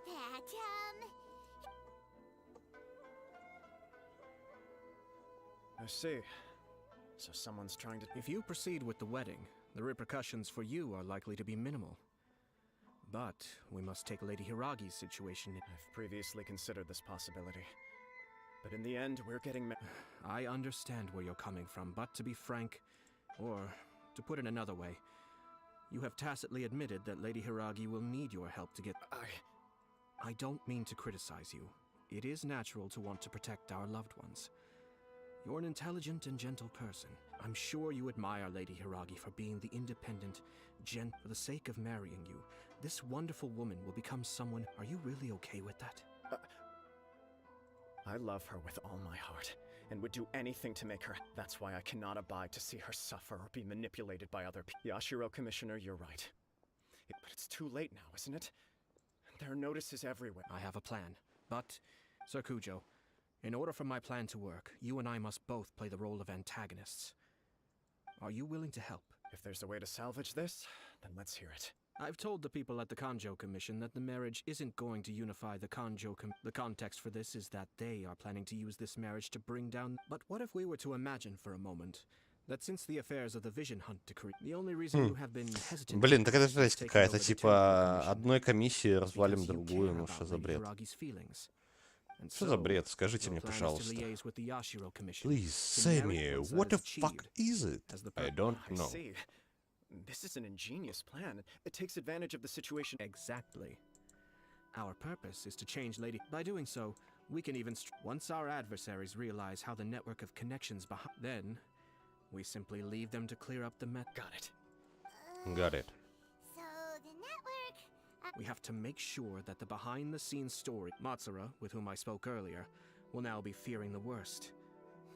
I see. So someone's trying to... If you proceed with the wedding, the repercussions for you are likely to be minimal. But we must take Lady Hiragi's situation. I've previously considered this possibility. But in the end, we're getting... I understand where you're coming from, but to be frank, or to put it another way, you have tacitly admitted that Lady Hiragi will need your help to get... I don't mean to criticize you. It is natural to want to protect our loved ones. You're an intelligent and gentle person. I'm sure you admire Lady Hiragi for being the independent, for the sake of marrying you. This wonderful woman will become someone... Are you really okay with that? I love her with all my heart, and would do anything to make her... That's why I cannot abide to see her suffer or be manipulated by other people. Yashiro, Commissioner, you're right. But it's too late now, isn't it? There are notices everywhere. I have a plan, but, Sir Kujo, in order for my plan to work, you and I must both play the role of antagonists. Are you willing to help? If there's a way to salvage this, then let's hear it. I've told the people at the Kanjo Commission that the marriage isn't going to unify the The context for this is that they are planning to use this marriage to bring down... But what if we were to imagine for a moment that since the affairs of the Vision Hunt decree, the only reason you have been hesitant... Блин, так это жесть какая-то, типа, одной комиссии развалим другую, ну что за бред? Что за бред? Скажите мне, пожалуйста. Please, say me, what the fuck is it? I don't know. This is an ingenious plan. It takes advantage of the situation. Exactly. Our purpose is to change Lady... By doing so, we can even... Once our adversaries realize how the network of connections behind... Then, we simply leave them to clear up the Got it. Got it. So, the network... We have to make sure that the behind-the-scenes story... Matsura, with whom I spoke earlier, will now be fearing the worst.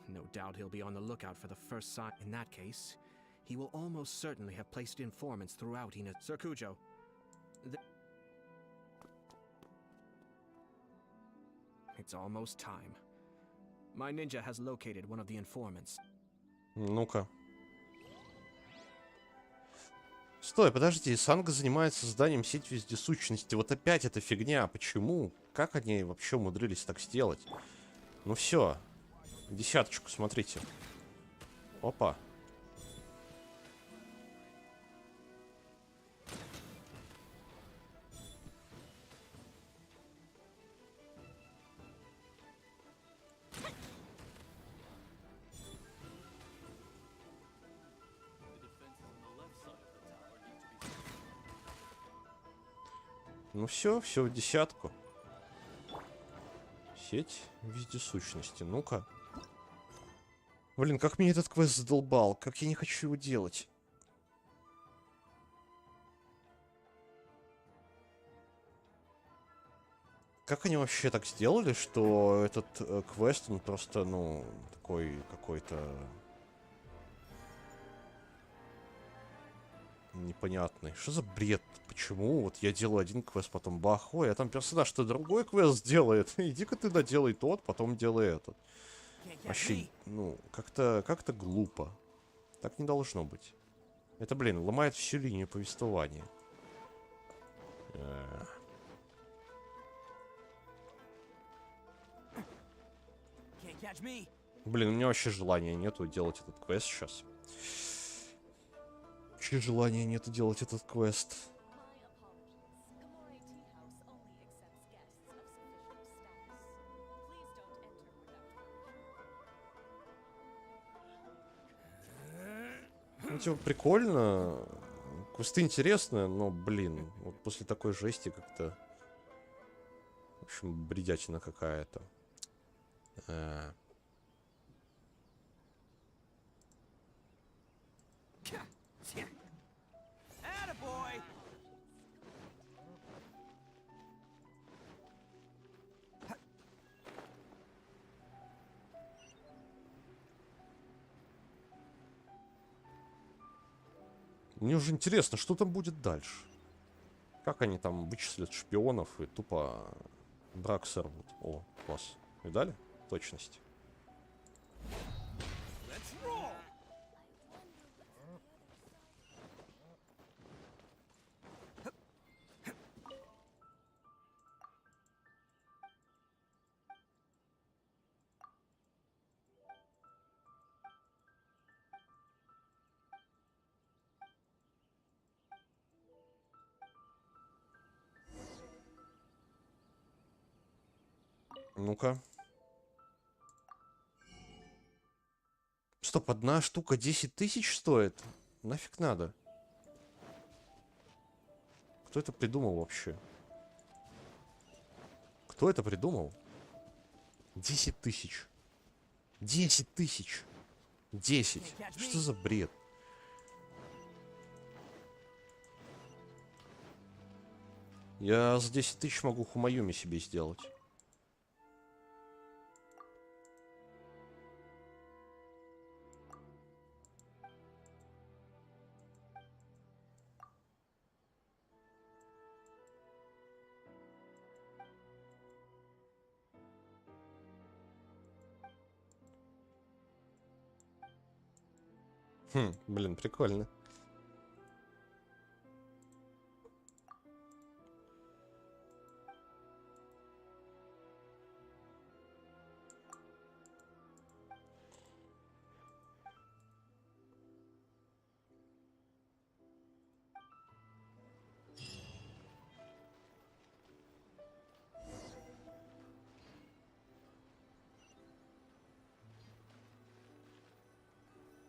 No doubt he'll be on the lookout for the first sign. In that case, he will almost certainly have placed informants throughout Ina... Sir Kujo, it's almost time. My ninja has located one of the informants. Ну-ка. Стой, подожди, Санга занимается созданием сети вездесущности. Вот опять эта фигня. Почему? Как они вообще умудрились так сделать? Ну все. Десяточку, смотрите. Опа. Ну все в десятку. Сеть вездесущности. Ну-ка. Блин, как меня этот квест задолбал. Как я не хочу его делать. Как они вообще так сделали, что этот квест, он просто, ну, такой какой-то... непонятный. Что за бред? Почему? Вот я делаю один квест, потом бах, ой, а там персонаж-то другой квест делает. Иди-ка ты доделай тот, потом делай этот. Вообще, ну, как-то глупо. Так не должно быть. Это, блин, ломает всю линию повествования. Блин, у меня вообще желания нету делать этот квест сейчас. Вообще желания нету делать этот квест. Ну, типа, прикольно. Квесты интересные, но, блин, вот после такой жести как-то... В общем, бредятина какая-то. Мне уже интересно, что там будет дальше. Как они там вычислят шпионов и тупо брак сорвут. О, класс. Видали? Точность. Ну-ка. Стоп, одна штука 10 тысяч стоит? Нафиг надо? Кто это придумал вообще? Кто это придумал? 10 тысяч. 10 тысяч. 10. Что за бред? Я за 10 тысяч могу Хумаюми себе сделать. Блин, прикольно.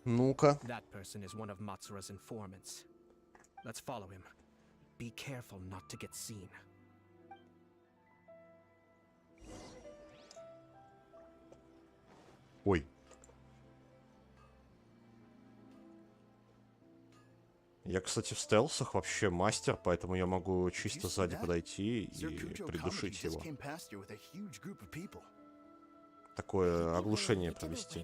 Ну-ка. That person is one of Matsura's informants. Let's follow him. Be careful not to get seen. Ой. Я, кстати, в стелсах вообще мастер, поэтому я могу чисто сзади подойти и придушить его. Такое оглушение провести.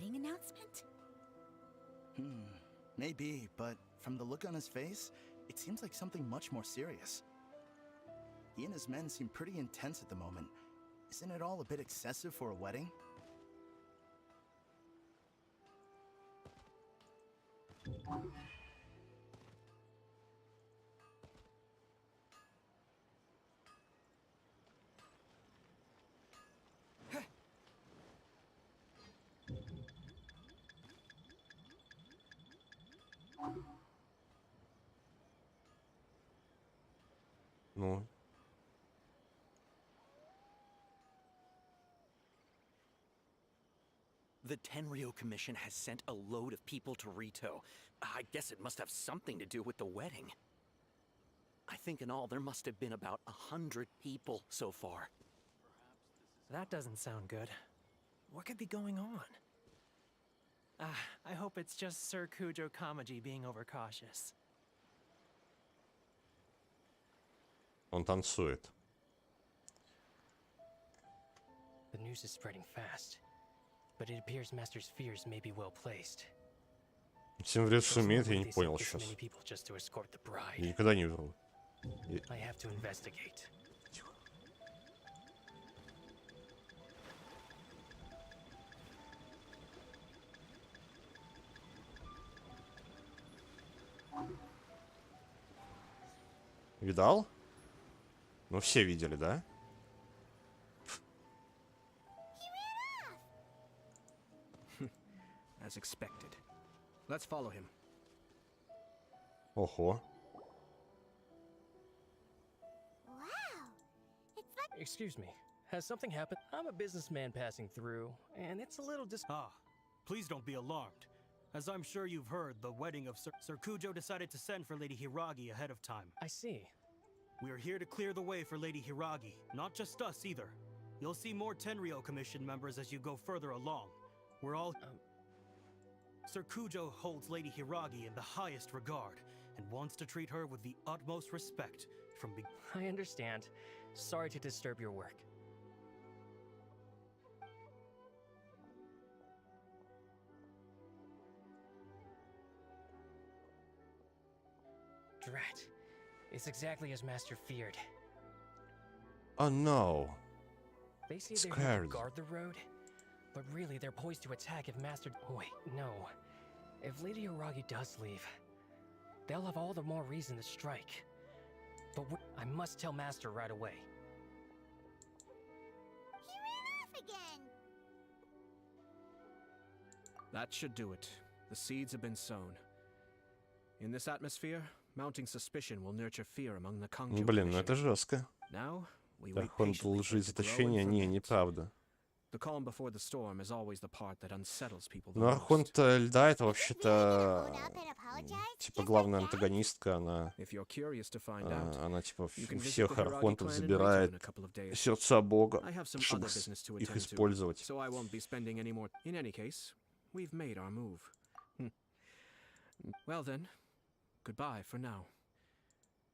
Maybe, but from the look on his face, it seems like something much more serious. He and his men seem pretty intense at the moment. Isn't it all a bit excessive for a wedding? Ну. The Tenryo Commission has sent a load of people to Rito. I guess it must have something to do with the wedding. I think in all there must have been about 100 people so far. That doesn't sound good. What could be going on? I hope it's just Sir Kujo Kamaji being overcautious. Он танцует. The news is spreading fast, but it appears Master's fears may be well placed. Всем врет, что умеет, я не понял сейчас. Я никогда не вру. I have to investigate. Видал? Ну, все видели, да? As expected. Let's follow him. Ого. Excuse me, has something happened? I'm a businessman passing through, and it's a little Please don't be alarmed. As I'm sure you've heard, the wedding of Sir Kujo decided to send for Lady Hiragi ahead of time. I see. We are here to clear the way for Lady Hiragi, not just us either. You'll see more Tenryo Commission members as you go further along. We're all... Sir Kujo holds Lady Hiragi in the highest regard, and wants to treat her with the utmost respect from I understand. Sorry to disturb your work. Drat. It's exactly as Master feared. Oh no. They say they're here to guard the road, but really they're poised to attack if Master... Wait, no. If Lady Hiragi does leave, they'll have all the more reason to strike. But I must tell Master right away. He ran off again! That should do it. The seeds have been sown. In this atmosphere, mounting suspicion will nurture fear among the Kangjo. Блин, ну это жестко. Архонт лжи заточения? Не, неправда. The calm before the storm is always the part that unsettles people. Ну, Архонт льда это вообще-то типа главная антагонистка, она типа всех Архонтов забирает сердца Бога, чтобы их использовать. So I won't be spending any more. In any case, we've made our move. Well then, goodbye for now.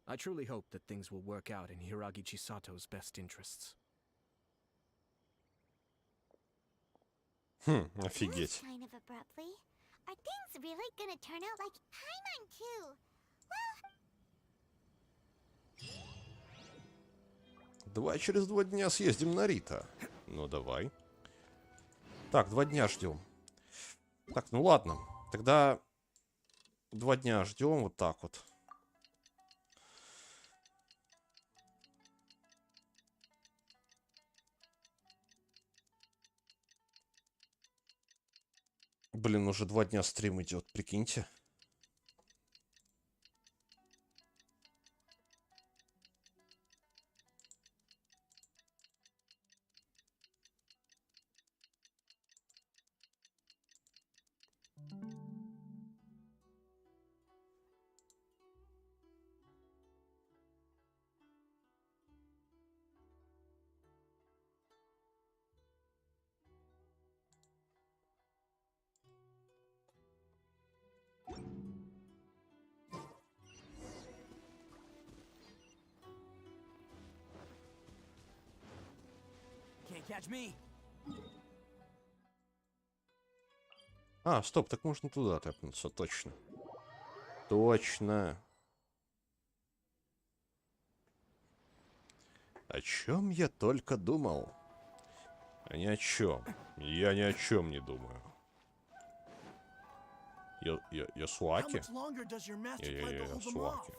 I truly hope that things will work out in Hiragi Chisato's best interests. Офигеть. Kind of abruptly. Are things really gonna turn out like Paimon too? Давай через 2 дня съездим на Рита. Ну, давай. Так, 2 дня ждем. Так, ну ладно. Тогда 2 дня ждем вот так вот. Блин, уже 2 дня стрим идет, прикиньте. Catch me. А, стоп, так можно туда тэпнуться, точно. Точно. О чем я только думал? А ни о чем. Я ни о чем не думаю. Я Суаки? Я Суаки.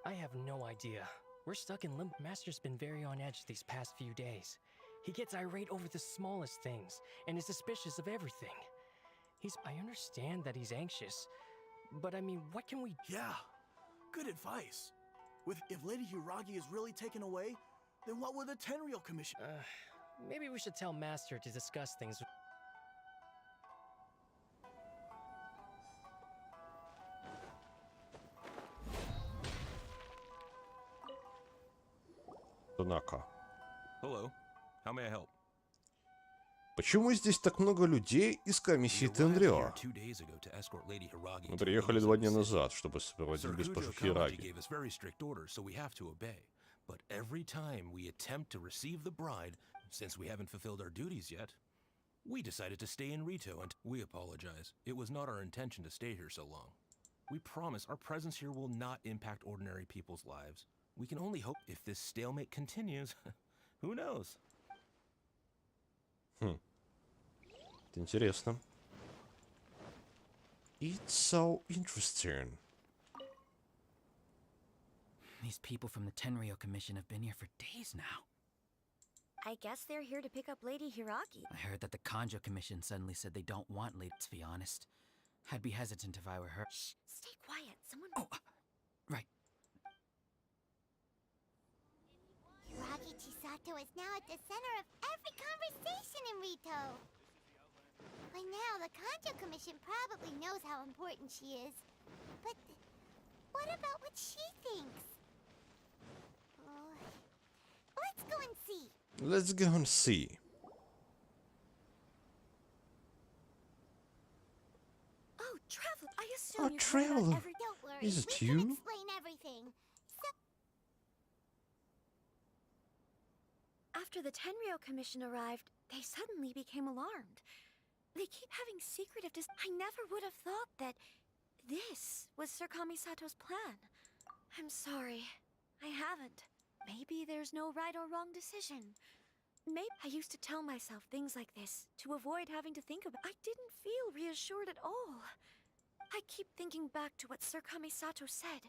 I have no idea. We're stuck in limbo. Master's been very on edge these past few days. He gets irate over the smallest things and is suspicious of everything. I understand that he's anxious, but I mean, what can we... Yeah, good advice. If Lady Hiragi is really taken away, then what will the Tenryou Commission... maybe we should tell Master to discuss things. Однако. Hello. How may I help? Почему здесь так много людей из комиссии Тенрё? Мы приехали 2 дня назад, чтобы сопроводить госпожу Хираги. But every time we attempt to receive the bride, since we haven't fulfilled our duties yet, we decided to stay in Rito, and we apologize. It was not our intention to stay here so long. We promise our presence here will not impact ordinary people's lives. We can only hope if this stalemate continues. Who knows? Это интересно. It's so interesting. These people from the Tenryou Commission have been here for days now. I guess they're here to pick up Lady Hiragi. I heard that the Kanjo Commission suddenly said they don't want Lady... To be honest, I'd be hesitant if I were her. Shh, stay quiet. Someone... Oh, right. Hiragi Chisato is now at the center of every conversation in Rito. By now, the Kanjo Commission probably knows how important she is. But what about what she thinks? Let's go and see. Let's go and see. Oh, Travel. I assume you Travel. Don't worry. Is it we you? can explain everything. After the Tenryou Commission arrived, they suddenly became alarmed. They keep having secretive I never would have thought that this was Sir Kamisato's plan. I'm sorry. I haven't. Maybe there's no right or wrong decision. Maybe I used to tell myself things like this to avoid having to think about. I didn't feel reassured at all. I keep thinking back to what Sir Kamisato said.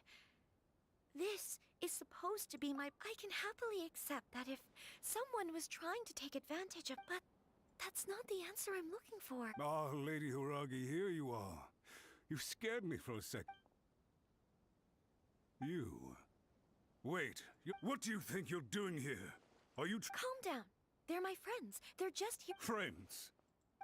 This is supposed to be my... I can happily accept that if someone was trying to take advantage of... But that's not the answer I'm looking for. Ah, Lady Hiragi, here you are. You scared me for a sec. You... Wait, what do you think you're doing here? Are you... Calm down. They're my friends. They're just here... Friends?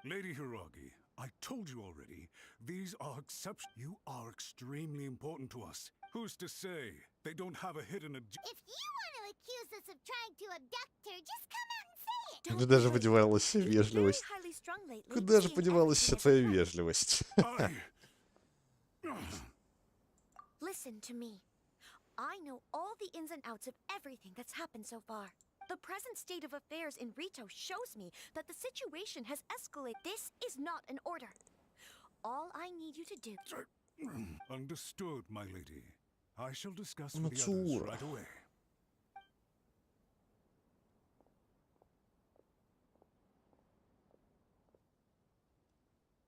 Lady Hiragi, I told you already, these are exceptions. You are extremely important to us. Who's to say they don't have a hidden objective? If you want to accuse us of trying to abduct her, just come out and say it. Куда же подевалась вся вежливость? Куда же подевалась вся твоя вежливость? Listen to me. I know all the ins and outs of everything that's happened so far. The present state of affairs in Rito shows me that the situation has escalated. This is not an order. All I need you to do... Understood, my lady. I shall discuss with the others right away.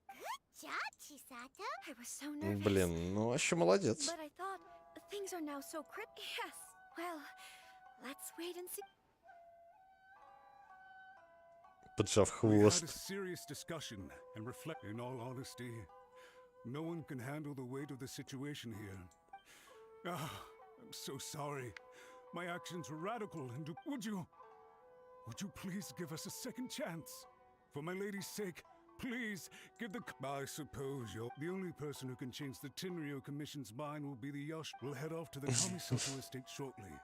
Good job, Chisato. I was so nervous. Блин, ну вообще молодец. But I thought things are now so Yes. Well, let's wait and see. Поджав We had a хвост. serious discussion and reflect. In all honesty, no one can handle the weight of the situation here. Ah, I'm so sorry. My actions were radical and would you please give us a second chance? For my lady's sake, please give the... I suppose you're... The only person who can change the Tenryou Commission's mind will be the Yosh. We'll head off to the Kamisato estate shortly.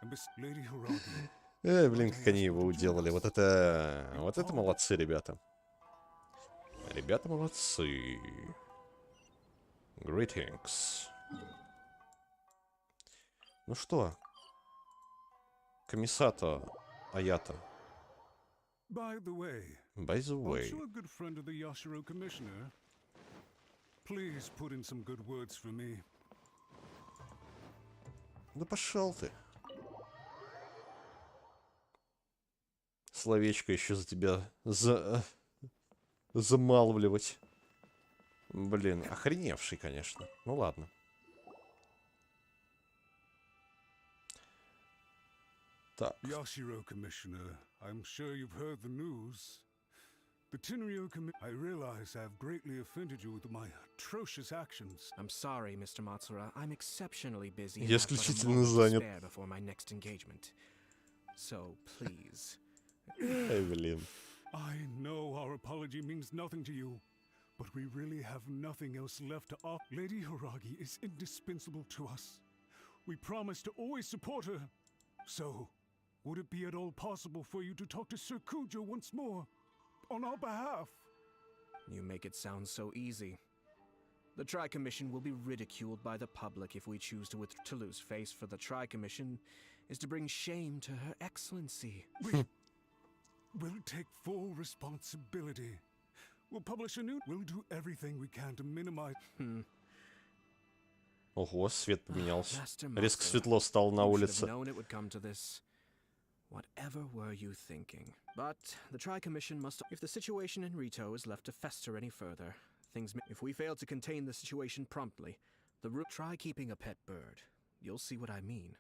And Lady Hiragi... Блин, как они его уделали. Вот это молодцы, ребята. Ребята молодцы. Greetings. Ну что? Камисато, Аята. By the way, aren't you a good friend of the Yashiro Commissioner? Please put in some good words for me. Да пошел ты. Словечко еще за тебя замалвливать. Блин, охреневший, конечно. Ну ладно. Так. Yashiro Commissioner, I'm sure you've heard the news. The Tenryou I realize I've greatly offended you with my atrocious actions. I'm sorry, Mr. Matsura. I'm exceptionally busy. Я исключительно занят. Before my next engagement. So, please. Эй, блин. I know our apology means nothing to you, but we really have nothing else left to offer. Lady Hiragi is indispensable to us. We promise to always support her. So, would it be at all possible for you to talk to Sir Kujo once more? On our behalf. You make it sound so easy. The Tri-Commission will be ridiculed by the public if we choose to lose face, for the Tri-Commission is to bring shame to Her Excellency. We'll take full responsibility. We'll publish a new... We'll do everything we can to minimize... Ого, свет поменялся. Резко светло стало на улице. Whatever were you thinking? But the Tri-Commission must... If the situation in Rito is left to fester any further, if we fail to contain the situation promptly, try keeping a pet bird. You'll see what I mean.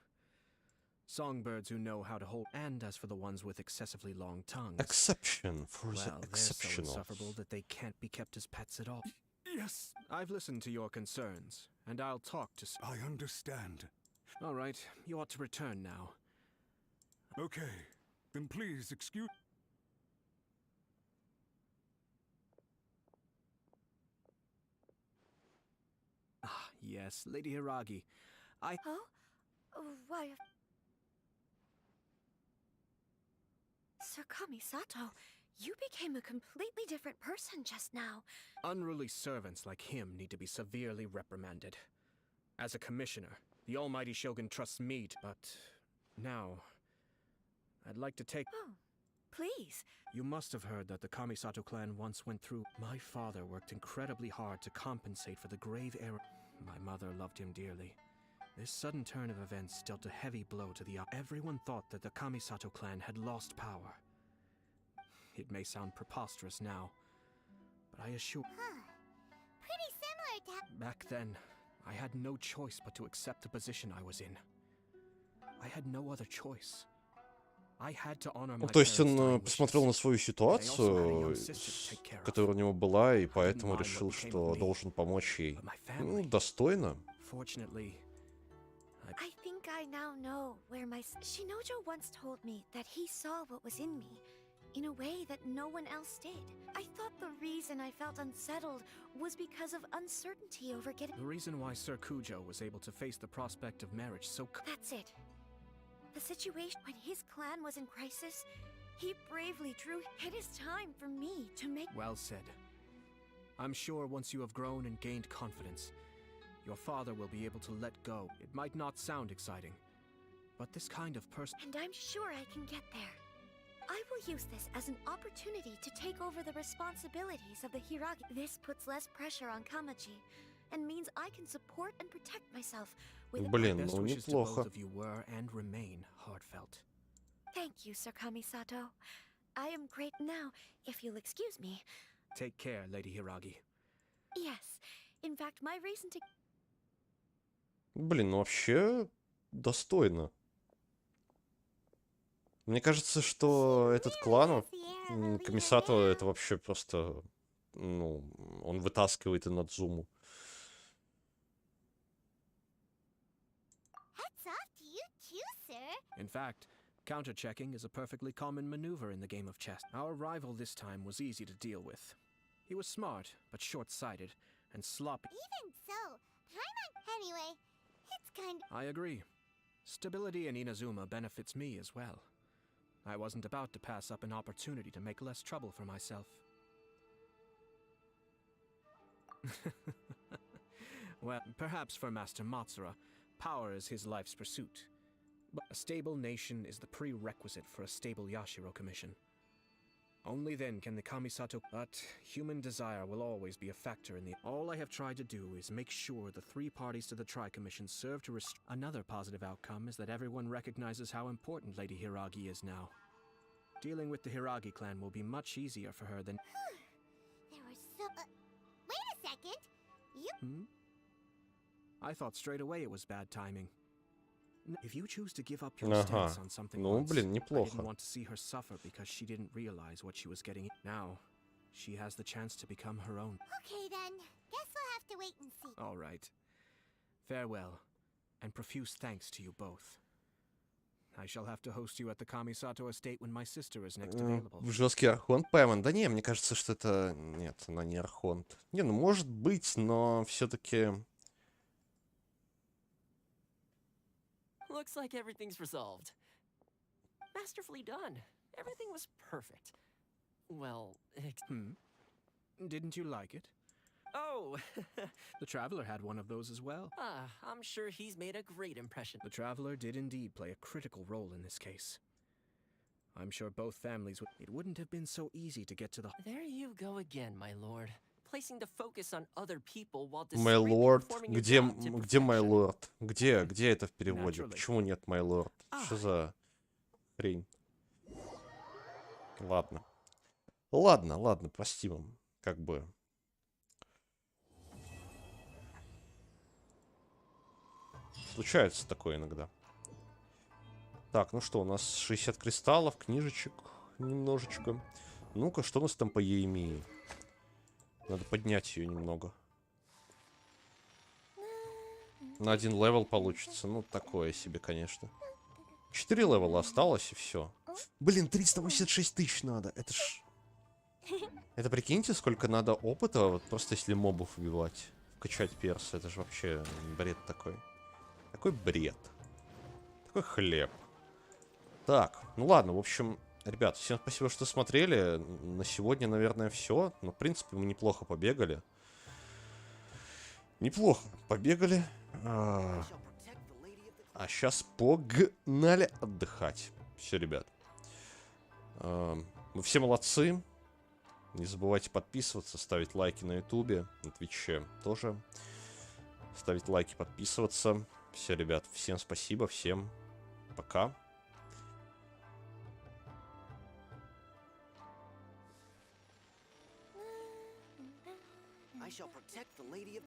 Songbirds who know how to hold... And as for the ones with excessively long tongues... Exception for the They're so insufferable that they can't be kept as pets at all. Yes! I've listened to your concerns, and I'll talk to... I understand. All right, you ought to return now. Okay, then please excuse... Ah, yes, Lady Hiragi. Oh? Why... Sir Kamisato, you became a completely different person just now. Unruly servants like him need to be severely reprimanded. As a commissioner, the almighty Shogun trusts me but now... I'd like to take... Oh, please. You must have heard that the Kamisato clan once went through... My father worked incredibly hard to compensate for the grave error... My mother loved him dearly. This sudden turn of events dealt a heavy blow to the... Everyone thought that the Kamisato clan had lost power. It may sound preposterous now, but I assure... Pretty similar to... Back then, I had no choice but to accept the position I was in. I had no other choice. Ну, то есть он посмотрел на свою ситуацию, которая у него была, и поэтому решил, что должен помочь ей. Ну, достойно. I think I now know where my... Shinojo once told me that he saw what was in me, in a way that no one else did. I thought the reason I felt unsettled was because of uncertainty over getting... The reason why Sir Kujo was able to face the prospect of marriage so... That's it. The situation when his clan was in crisis, he bravely drew... It is time for me to make... Well said. I'm sure once you have grown and gained confidence, your father will be able to let go. It might not sound exciting, but this kind of person... And I'm sure I can get there. I will use this as an opportunity to take over the responsibilities of the Hiragi. This puts less pressure on Kamaji, and means I can support and protect myself with... Блин, ну неплохо. Thank you, Sir Kamisato. I am great now, if you'll excuse me. Take care, Lady Hiragi. Yes. In fact, my reason to... Блин, ну вообще достойно. Мне кажется, что этот клан, Камисато, это вообще просто, ну, он вытаскивает Инадзуму. In fact, counter-checking is a perfectly common maneuver in the game of chess. Our rival this time was easy to deal with. He was smart, but short-sighted, and sloppy. Even so, anyway, it's kind of... I agree. Stability in Inazuma benefits me as well. I wasn't about to pass up an opportunity to make less trouble for myself. Well, perhaps for Master Matsura, power is his life's pursuit. But a stable nation is the prerequisite for a stable Yashiro Commission. Only then can the Kamisato. But human desire will always be a factor in the. All I have tried to do is make sure the 3 parties to the Tri-Commission serve to Another positive outcome is that everyone recognizes how important Lady Hiragi is now. Dealing with the Hiragi clan will be much easier for her than. There were so. Wait a second! You. I thought straight away it was bad timing. If you choose to give up your stance on something once, блин, I неплохо. didn't want to see her suffer because she didn't realize what she was getting. Now, she has the chance to become her own. Okay then. Guess we'll have to wait and see. All right. Farewell, and profuse thanks to you both. I shall have to host you at the Kamisato estate when my sister is next available. Жесткий архонт пойман. Да не, мне кажется, что это... Нет, она не архонт. Не, ну может быть, но все-таки... Looks like everything's resolved. Masterfully done. Everything was perfect. Well, Didn't you like it? Oh! The Traveler had one of those as well. I'm sure he's made a great impression. The Traveler did indeed play a critical role in this case. I'm sure both families would. It wouldn't have been so easy to get to the. There you go again, my lord. Placing the focus on other people while My lord, где my lord? Где это в переводе? Почему нет my lord? Что за хрень? Ладно, прости вам. Как бы. Случается такое иногда. Так, ну что, у нас 60 кристаллов, книжечек немножечко. Ну-ка, что у нас там по Еемии? Надо поднять ее немного. На 1 левел получится. Ну, такое себе, конечно. 4 левела осталось, и все. Блин, 386 тысяч надо. Это ж... Это прикиньте, сколько надо опыта, вот просто если мобов убивать. Вкачать перс. Это же вообще бред такой. Такой бред. Такой хлеб. Так, ну ладно, в общем... Ребят, всем спасибо, что смотрели. На сегодня, наверное, все. Но, в принципе, мы неплохо побегали. А сейчас погнали отдыхать. Все, ребят. Вы все молодцы. Не забывайте подписываться, ставить лайки на ютубе, на твиче тоже. Ставить лайки, подписываться. Все, ребят, всем спасибо, всем пока. I shall protect the lady of